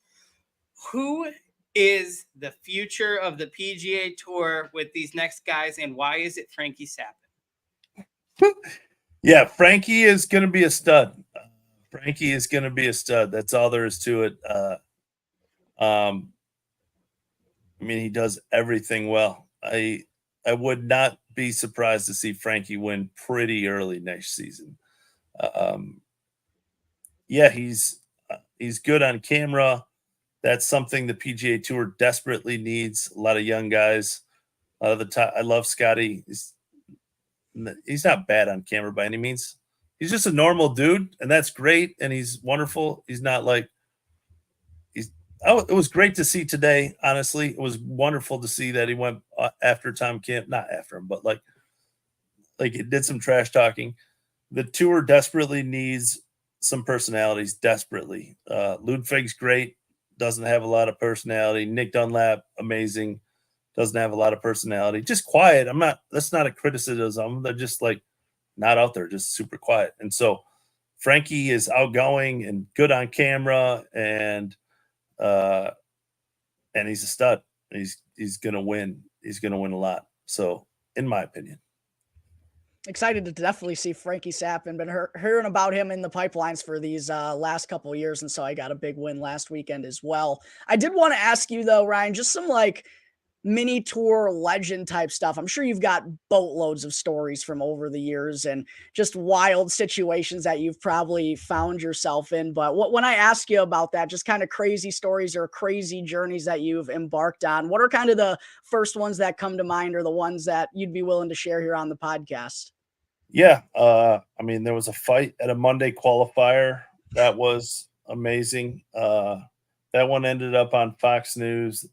who is the future of the PGA Tour with these next guys, and why is it Frankie Sappin? Yeah, Frankie is going to be a stud. Frankie is going to be a stud. That's all there is to it. I mean, he does everything well. I would not be surprised to see Frankie win pretty early next season. He's good on camera. That's something the PGA Tour desperately needs. A lot of young guys. A lot of the time, I love Scotty. He's not bad on camera by any means. He's just a normal dude, and that's great. And he's wonderful. He's not like it was great to see today. Honestly, it was wonderful to see that he went after Tom Kim, not after him, but like it did some trash talking. The tour desperately needs some personalities. Desperately, Ludwig's great. Doesn't have a lot of personality. Nick Dunlap, amazing. Doesn't have a lot of personality. Just quiet. That's not a criticism. They're just like not out there, just super quiet. And so Frankie is outgoing and good on camera, and he's a stud. He's gonna win. He's gonna win a lot. So in my opinion. Excited to definitely see Frankie Sapp, and been hearing about him in the pipelines for these last couple of years. And so I got a big win last weekend as well. I did want to ask you though, Ryan, just some like mini tour legend type stuff. I'm sure you've got boatloads of stories from over the years and just wild situations that you've probably found yourself in. But when I ask you about that, just kind of crazy stories or crazy journeys that you've embarked on, what are kind of the first ones that come to mind, or the ones that you'd be willing to share here on the podcast? Yeah. I mean, there was a fight at a Monday qualifier. That was amazing. That one ended up on Fox News.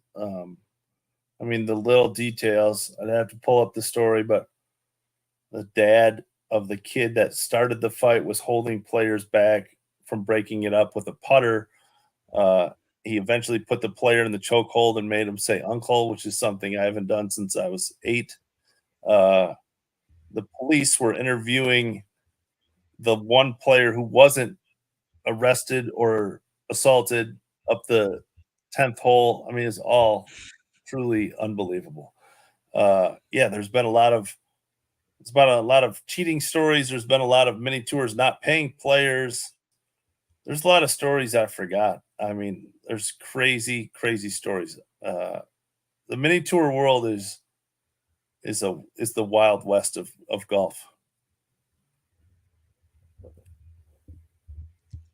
I mean, the little details, I'd have to pull up the story, but the dad of the kid that started the fight was holding players back from breaking it up with a putter. He eventually put the player in the chokehold and made him say uncle, which is something I haven't done since I was 8. The police were interviewing the one player who wasn't arrested or assaulted up the 10th hole. I mean, it's all truly unbelievable. Yeah, there's been a lot of cheating stories. There's been a lot of mini tours not paying players. There's a lot of stories I forgot. I mean, there's crazy stories. The mini tour world is the Wild West of golf.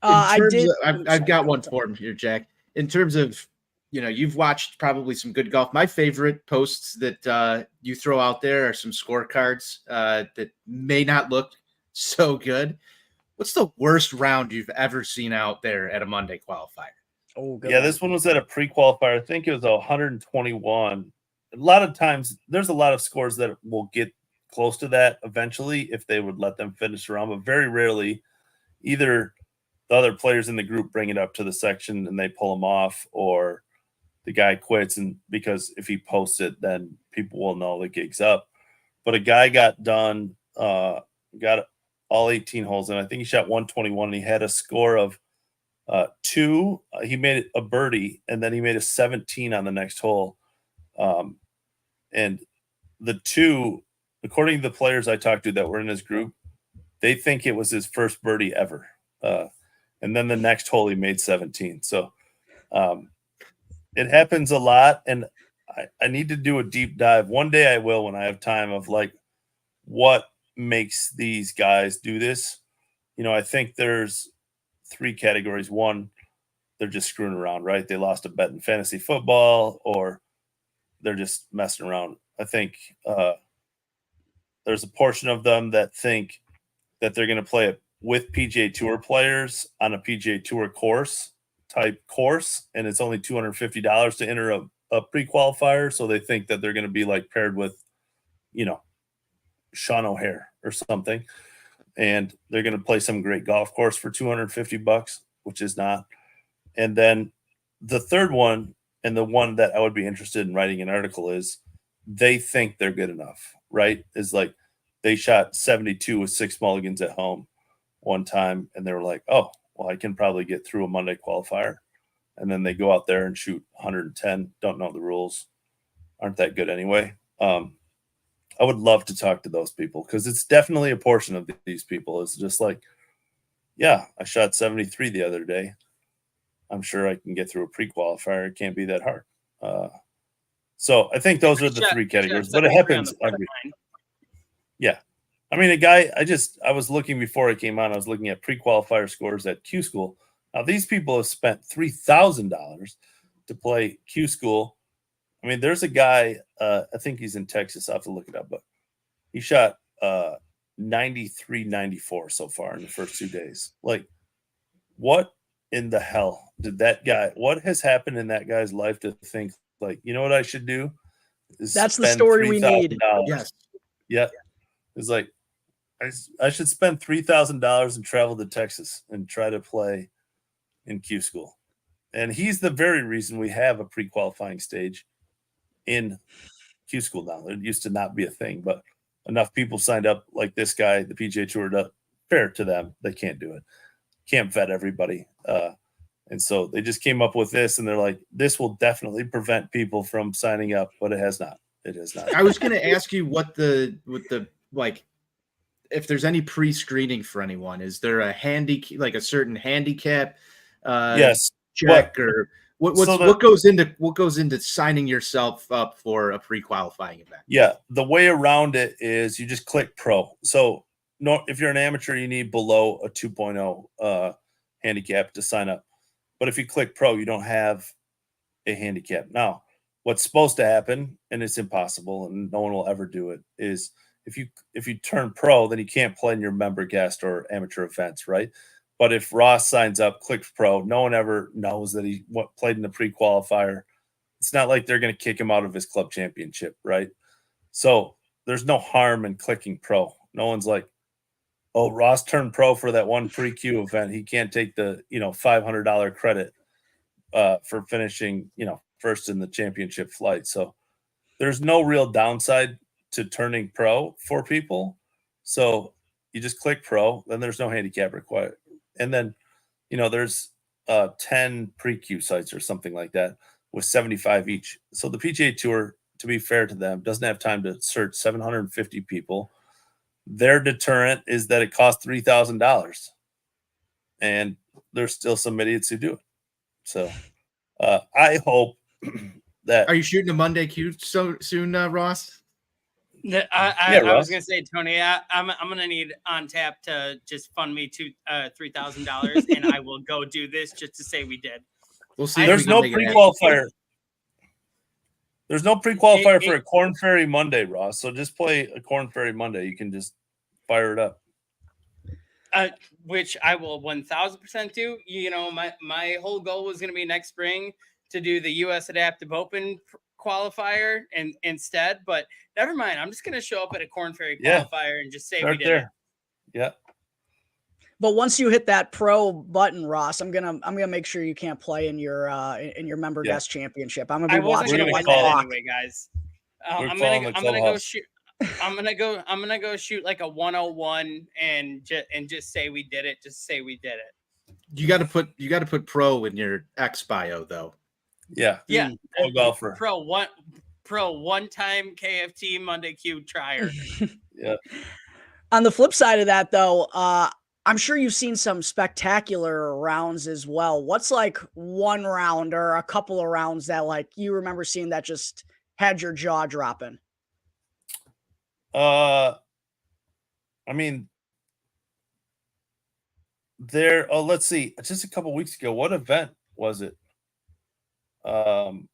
I've got one for him here, Jack. In terms of, you've watched probably some good golf. My favorite posts that you throw out there are some scorecards that may not look so good. What's the worst round you've ever seen out there at a Monday qualifier? Oh, good. Yeah, this one was at a pre-qualifier. I think it was 121. A lot of times, there's a lot of scores that will get close to that eventually if they would let them finish around, but very rarely either the other players in the group bring it up to the section and they pull them off, or the guy quits, and because if he posts it, then people will know the gig's up. But a guy got done, got all 18 holes, and I think he shot 121, and he had a score of 2. He made a birdie, and then he made a 17 on the next hole. And the 2, according to the players I talked to that were in his group, they think it was his first birdie ever. And then the next hole he made 17. So it happens a lot, and I need to do a deep dive. One day I will, when I have time, of like what makes these guys do this. I think there's 3 categories. One, they're just screwing around, right? They lost a bet in fantasy football, or they're just messing around. I think there's a portion of them that think that they're going to play it with PGA Tour players on a PGA Tour course, and it's only $250 to enter a pre-qualifier. So they think that they're going to be like paired with, Sean O'Hare or something, and they're going to play some great golf course for $250, which is not. And then the third one, and the one that I would be interested in writing an article, is they think they're good enough, right? Is like they shot 72 with 6 mulligans at home one time, and they were like, oh, well, I can probably get through a Monday qualifier. And then they go out there and shoot 110, don't know the rules, aren't that good anyway. I would love to talk to those people, because it's definitely a portion of these people. It's just like, yeah, I shot 73 the other day. I'm sure I can get through a pre-qualifier. It can't be that hard. So I think those are the 3 categories, but it happens every. Yeah. I mean, a guy, I was looking before I came on, I was looking at pre-qualifier scores at Q School. Now, these people have spent $3,000 to play Q School. I mean, there's a guy, I think he's in Texas. I'll have to look it up, but he shot 93, 94 so far in the first 2 days. Like, what in the hell what has happened in that guy's life to think, like, you know what I should do? That's the story we need. Yes. Yeah. It's like, I should spend $3,000 and travel to Texas and try to play in Q School. And he's the very reason we have a pre-qualifying stage in Q School now. It used to not be a thing, but enough people signed up, like this guy, the PGA Tour, fair to them. They can't do it. Can't vet everybody. And so they just came up with this, and they're like, this will definitely prevent people from signing up, but it has not. It is not. I was going to ask you what the like if there's any pre-screening for anyone. Is there a a certain handicap Yes. check or So what goes into signing yourself up for a pre-qualifying event? Yeah, the way around it is you just click pro. So no, if you're an amateur, you need below a 2.0 handicap to sign up. But if you click pro, you don't have a handicap. Now, what's supposed to happen, and it's impossible, and no one will ever do it, is if you turn pro, then you can't play in your member guest or amateur events, right? But if Ross signs up, clicks pro, no one ever knows that he played in the pre-qualifier. It's not like they're going to kick him out of his club championship, right? So there's no harm in clicking pro. No one's like, oh, Ross turned pro for that one pre-Q event. He can't take the $500 credit for finishing first in the championship flight. So there's no real downside to turning pro for people. So you just click pro, then there's no handicap required. And then there's 10 pre-Q sites or something like that with 75 each. So the PGA Tour, to be fair to them, doesn't have time to search 750 people. Their deterrent is that it costs $3,000, and there's still some idiots who do it. So I hope that. Are you shooting a Monday Q so soon, Ross? I Ross. was gonna say, Tony, I'm gonna need on tap to just fund me to $3,000, and I will go do this just to say we did. We'll see. There's no pre-qualifier. There's no pre-qualifier for a Corn Ferry Monday, Ross. So just play a Corn Ferry Monday. You can just fire it up. Which I will 1,000% do. My whole goal was going to be next spring to do the U.S. Adaptive Open qualifier and instead, but never mind. I'm just going to show up at a Corn Ferry qualifier and just say we did there. Yeah. But once you hit that pro button, Ross, I'm gonna make sure you can't play in your member guest championship. I'm gonna be watching it like that anyway, guys. I'm gonna go shoot. I'm gonna go shoot like a 101 and just say we did it. Just say we did it. You got to put pro in your X bio though. Yeah. Yeah. Pro golfer. Pro one-time KFT Monday Q trier. Yeah. On the flip side of that, though, I'm sure you've seen some spectacular rounds as well. What's like one round or a couple of rounds that like you remember seeing that just had your jaw dropping? I mean, let's see. Just a couple weeks ago, what event was it? It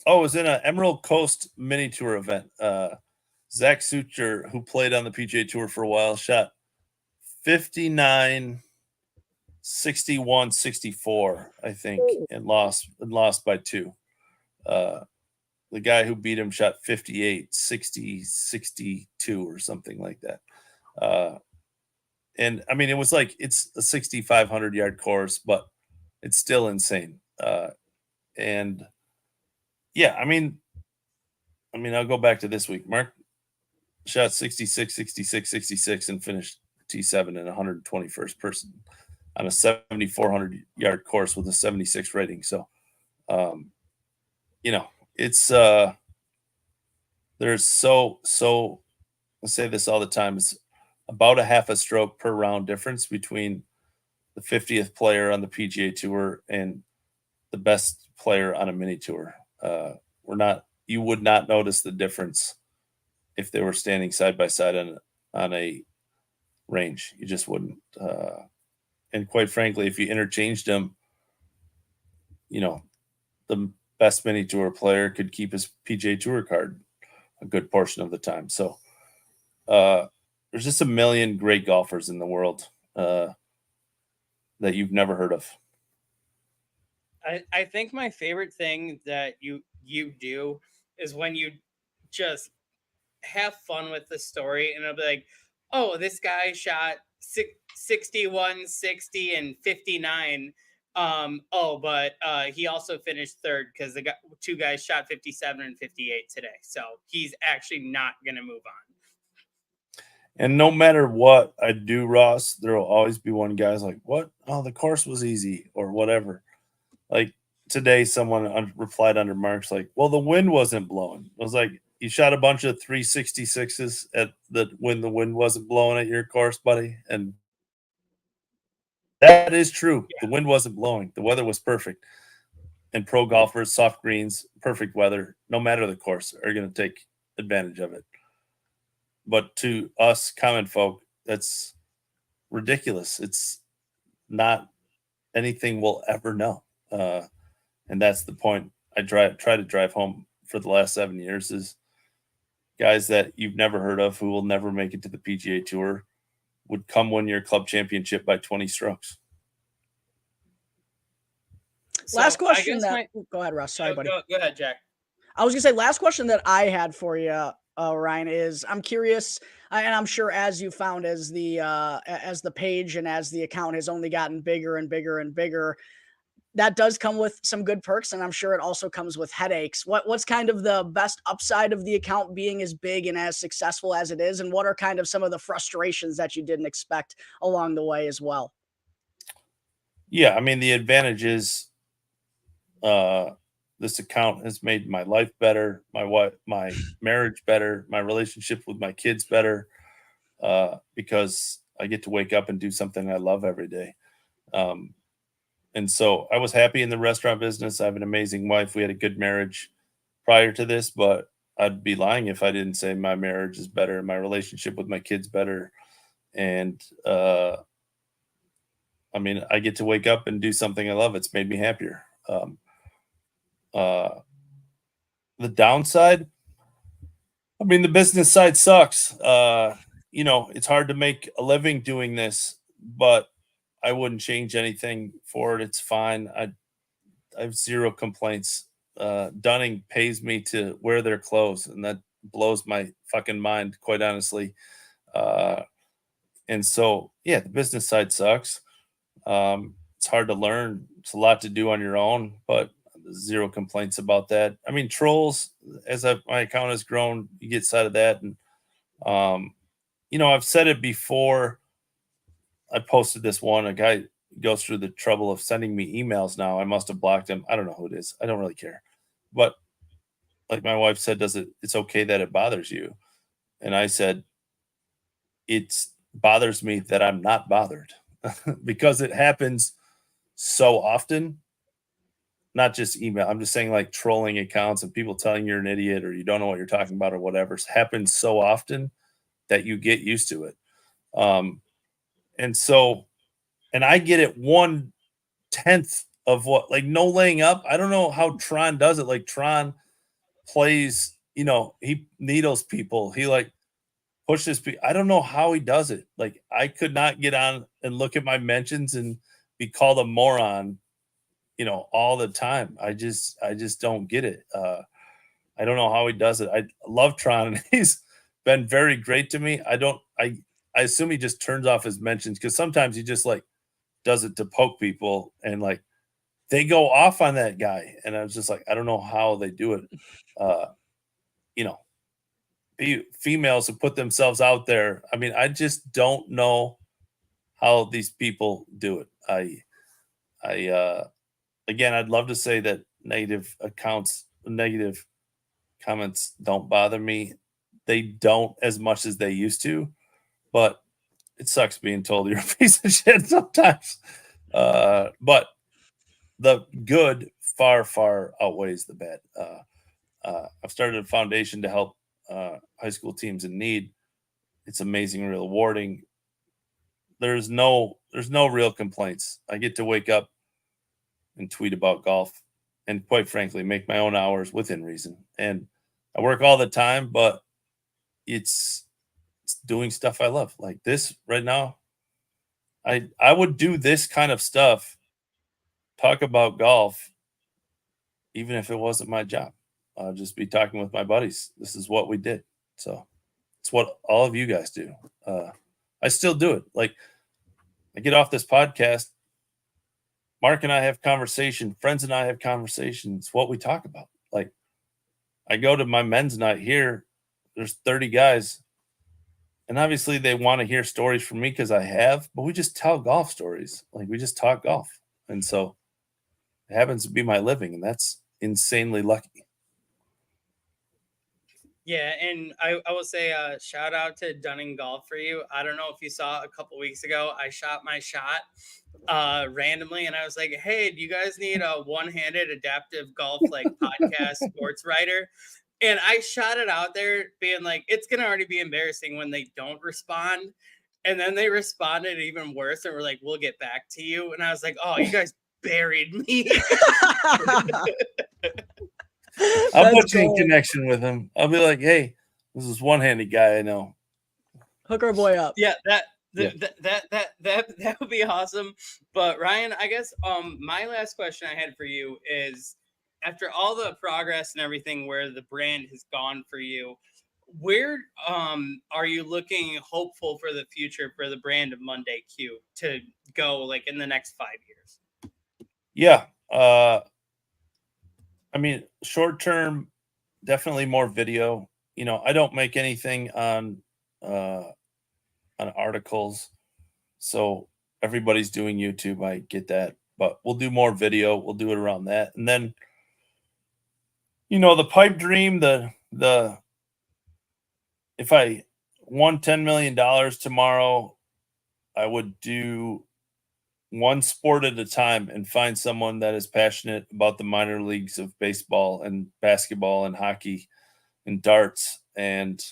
was in an Emerald Coast mini tour event. Zach Sucher, who played on the PGA Tour for a while, shot 59, 61, 64, I think, and lost by 2. The guy who beat him shot 58, 60, 62 or something like that. And I mean, it's a 6,500 yard course, but it's still insane. And yeah, I mean, I'll go back to this week. Mark shot 66, 66, 66 and finished T7 and 121st person on a 7,400 yard course with a 76 rating. So, it's there's so I say this all the time. It's about a half a stroke per round difference between the 50th player on the PGA Tour and the best player on a mini tour. You would not notice the difference if they were standing side by side on a range. You just wouldn't. And quite frankly, if you interchanged them, the best mini tour player could keep his PGA Tour card a good portion of the time. So there's just a million great golfers in the world that you've never heard of. I think my favorite thing that you do is when you just have fun with the story and it'll be like, oh, this guy shot 61, 60, and 59. But he also finished third because the two guys shot 57 and 58 today. So he's actually not going to move on. And no matter what I do, Ross, there will always be one guy's like, what? Oh, the course was easy or whatever. Like, today someone replied under Mark's like, well, the wind wasn't blowing. I was like, you shot a bunch of 366s when the wind wasn't blowing at your course, buddy. And that is true. The wind wasn't blowing. The weather was perfect. And pro golfers, soft greens, perfect weather, no matter the course, are going to take advantage of it. But to us common folk, that's ridiculous. It's not anything we'll ever know. And that's the point I try to drive home for the last 7 years is guys that you've never heard of who will never make it to the PGA Tour would come win your club championship by 20 strokes. Last So I question. guess Go ahead, Russ. Sorry, buddy. Go ahead, Jack. I was gonna say last question that I had for you, Ryan, is I'm curious, and I'm sure as you found as the page and as the account has only gotten bigger and bigger and bigger, that does come with some good perks, and I'm sure it also comes with headaches. What's kind of the best upside of the account being as big and as successful as it is, and what are kind of some of the frustrations that you didn't expect along the way as well? Yeah, I mean the advantage is this account has made my life better, my marriage better, my relationship with my kids better, because I get to wake up and do something I love every day. And so I was happy in the restaurant business. I have an amazing wife. We had a good marriage prior to this, but I'd be lying if I didn't say my marriage is better, my relationship with my kids better. And I mean, I get to wake up and do something I love. It's made me happier. The downside, I mean, the business side sucks. It's hard to make a living doing this, but I wouldn't change anything for it. It's fine. I have zero complaints. Dunning pays me to wear their clothes, and that blows my fucking mind, quite honestly. And so, yeah, the business side sucks. It's hard to learn. It's a lot to do on your own, but zero complaints about that. I mean, trolls, my account has grown, you get side of that. And, I've said it before. I posted this one, a guy goes through the trouble of sending me emails now. I must have blocked him. I don't know who it is. I don't really care. But like my wife said, it's okay that it bothers you? And I said, it bothers me that I'm not bothered because it happens so often. Not just email. I'm just saying like trolling accounts and people telling you're an idiot or you don't know what you're talking about or whatever happens so often that you get used to it. And I get it 1/10 of what, like no laying up. I don't know how Tron does it. Like Tron plays, he needles people. He like pushes people. I don't know how he does it. Like I could not get on and look at my mentions and be called a moron, all the time. I just don't get it. I don't know how he does it. I love Tron and he's been very great to me. I assume he just turns off his mentions because sometimes he just like does it to poke people and like they go off on that guy. And I was just like, I don't know how they do it. Females who put themselves out there. I mean, I just don't know how these people do it. Again, I'd love to say that negative comments don't bother me. They don't as much as they used to, but it sucks being told you're a piece of shit sometimes. But the good far, far outweighs the bad. I've started a foundation to help high school teams in need. It's amazing, rewarding. There's no real complaints. I get to wake up and tweet about golf and quite frankly, make my own hours within reason. And I work all the time, but it's doing stuff I love. Like this right now, I would do this kind of stuff, talk about golf, even if it wasn't my job. I'll just be talking with my buddies. This is what we did. So it's what all of you guys do. I still do it. Like I get off this podcast, Mark and I have conversation, friends and I have conversations. It's what we talk about. Like I go to my men's night here. There's 30 guys. And obviously they want to hear stories from me because I have, but we just tell golf stories. Like we just talk golf. And so It happens to be my living, and that's insanely lucky. Yeah, and I will say shout out to Dunning Golf for you. I don't know if you saw a couple weeks ago, I shot my shot randomly, and I was like, hey, do you guys need a one-handed adaptive golf like podcast sports writer? And I shot it out there being like, it's gonna already be embarrassing when they don't respond. And then they responded even worse and were like, we'll get back to you. And I was like, oh, you guys buried me. I'll That's put you in gold. connection with him. I'll be like, hey, this is one-handed guy I know. Hook our boy up. Yeah, that Yeah. that would be awesome. But Ryan, I guess my last question I had for you is, after all the progress and everything where the brand has gone for you, where are you looking hopeful for the future for the brand of Monday Q to go like in the next 5 years? Yeah. I mean, short term, definitely more video. You know, I don't make anything on articles, so everybody's doing YouTube. I get that, but we'll do more video. We'll do it around that, and then, you know, the pipe dream. The if I won $10 million tomorrow, I would do one sport at a time and find someone that is passionate about the minor leagues of baseball and basketball and hockey and darts and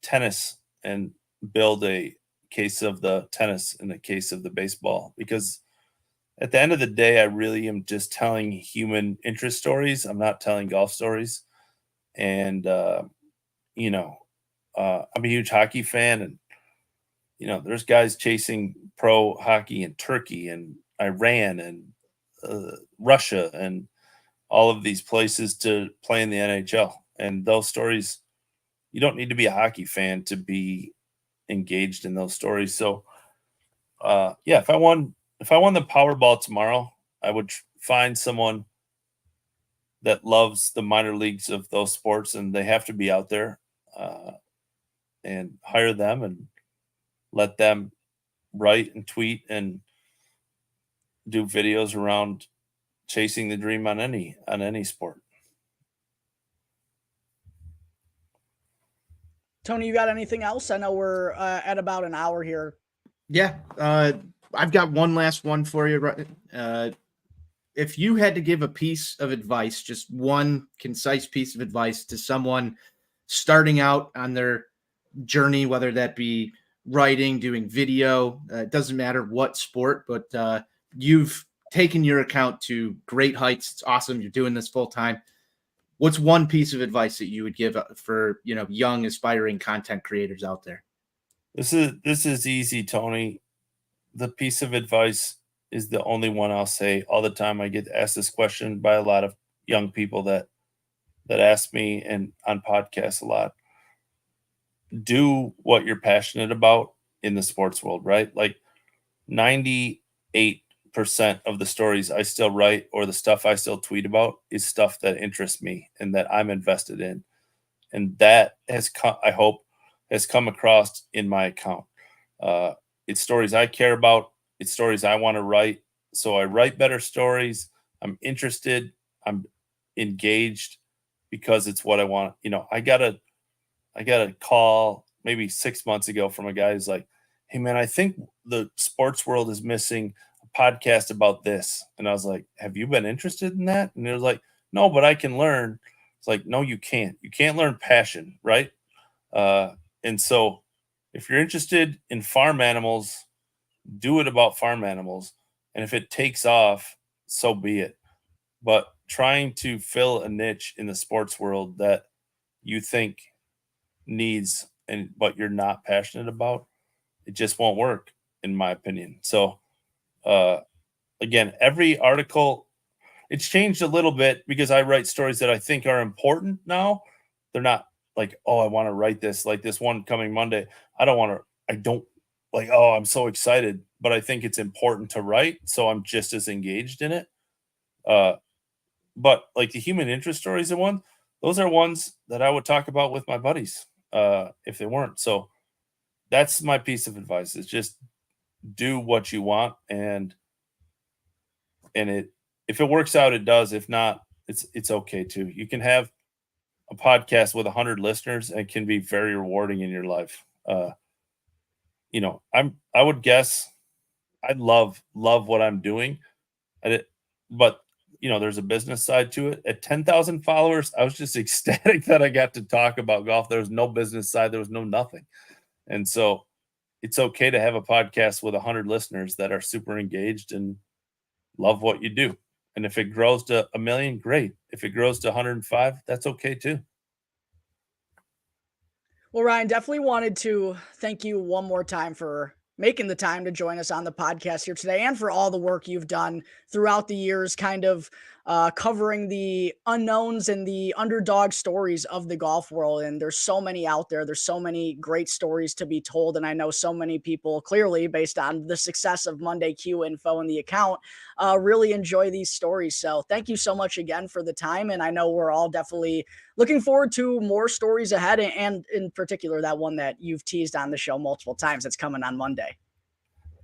tennis, and build a case of the tennis and a case of the baseball. Because at the end of the day, I really am just telling human interest stories. I'm not telling golf stories. And, you know, I'm a huge hockey fan, and you know, there's guys chasing pro hockey in Turkey and Iran and Russia and all of these places to play in the NHL. And those stories, you don't need to be a hockey fan to be engaged in those stories. So, yeah, if I won the Powerball tomorrow, I would find someone that loves the minor leagues of those sports, and they have to be out there, and hire them and let them write and tweet and do videos around chasing the dream on any sport. Tony, you got anything else? I know we're at about an hour here. Yeah, I've got one last one for you. If you had to give a piece of advice, just one concise piece of advice to someone starting out on their journey, whether that be writing, doing video, it doesn't matter what sport, but you've taken your account to great heights. It's awesome. You're doing this full time. What's one piece of advice that you would give for, you know, young aspiring content creators out there? This is easy, Tony. The piece of advice is the only one I'll say all the time. I get asked this question by a lot of young people that ask me and on podcasts a lot. Do what you're passionate about in the sports world, right? Like 98% of the stories I still write or the stuff I still tweet about is stuff that interests me and that I'm invested in. And that has come, I hope, has come across in my account. It's stories I care about. It's stories I want to write. So I write better stories. I'm interested. I'm engaged because it's what I want. You know, I got a call maybe 6 months ago from a guy who's like, hey man, I think the sports world is missing a podcast about this. And I was like, have you been interested in that? And it was like, no, but I can learn. It's like, no, you can't. You can't learn passion, right? And so if you're interested in farm animals, do it about farm animals. And if it takes off, so be it. But trying to fill a niche in the sports world that you think needs but you're not passionate about, it just won't work, in my opinion. So again, every article, it's changed a little bit because I write stories that I think are important now. They're not like, oh, I want to write this, like this one coming Monday. I don't like, oh, I'm so excited, but I think it's important to write, so I'm just as engaged in it. But like the human interest stories and one, those are ones that I would talk about with my buddies if they weren't. So that's my piece of advice, is just do what you want, and if it works out, it does. If not, it's okay too. You can have a podcast with 100 listeners and it can be very rewarding in your life. You know, I would guess I love what I'm doing, but you know, there's a business side to it. At 10,000 followers, I was just ecstatic that I got to talk about golf. There was no business side, there was no nothing, and so it's okay to have a podcast with 100 listeners that are super engaged and love what you do. And if it grows to 1 million, great. If it grows to 105, that's okay too. Well, Ryan, definitely wanted to thank you one more time for making the time to join us on the podcast here today and for all the work you've done throughout the years, kind of covering the unknowns and the underdog stories of the golf world. And there's so many out there. There's so many great stories to be told. And I know so many people, clearly based on the success of Monday Q Info and the account, really enjoy these stories. So thank you so much again for the time. And I know we're all definitely looking forward to more stories ahead, and in particular, that one that you've teased on the show multiple times that's coming on Monday.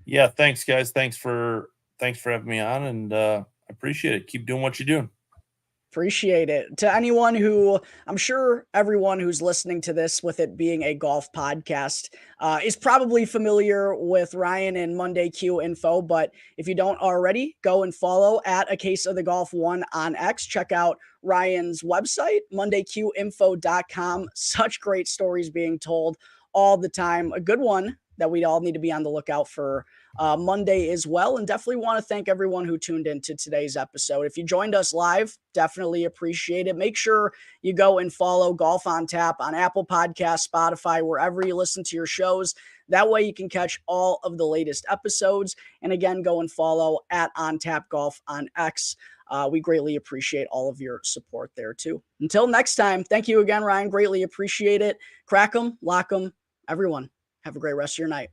Yeah, thanks, guys. Thanks for having me on, and I appreciate it. Keep doing what you're doing. Appreciate it. To anyone who, I'm sure everyone who's listening to this, with it being a golf podcast, is probably familiar with Ryan and Monday Q Info. But if you don't already, go and follow at A Case of the Golf 1 on X. Check out Ryan's website, mondayqinfo.com. Such great stories being told all the time. A good one that we all need to be on the lookout for Monday as well. And definitely want to thank everyone who tuned into today's episode. If you joined us live, definitely appreciate it. Make sure you go and follow Golf on Tap on Apple Podcasts, Spotify, wherever you listen to your shows. That way you can catch all of the latest episodes. And again, go and follow at On Tap Golf on X. We greatly appreciate all of your support there too. Until next time, thank you again, Ryan. Greatly appreciate it. Crack 'em, lock 'em, everyone. Have a great rest of your night.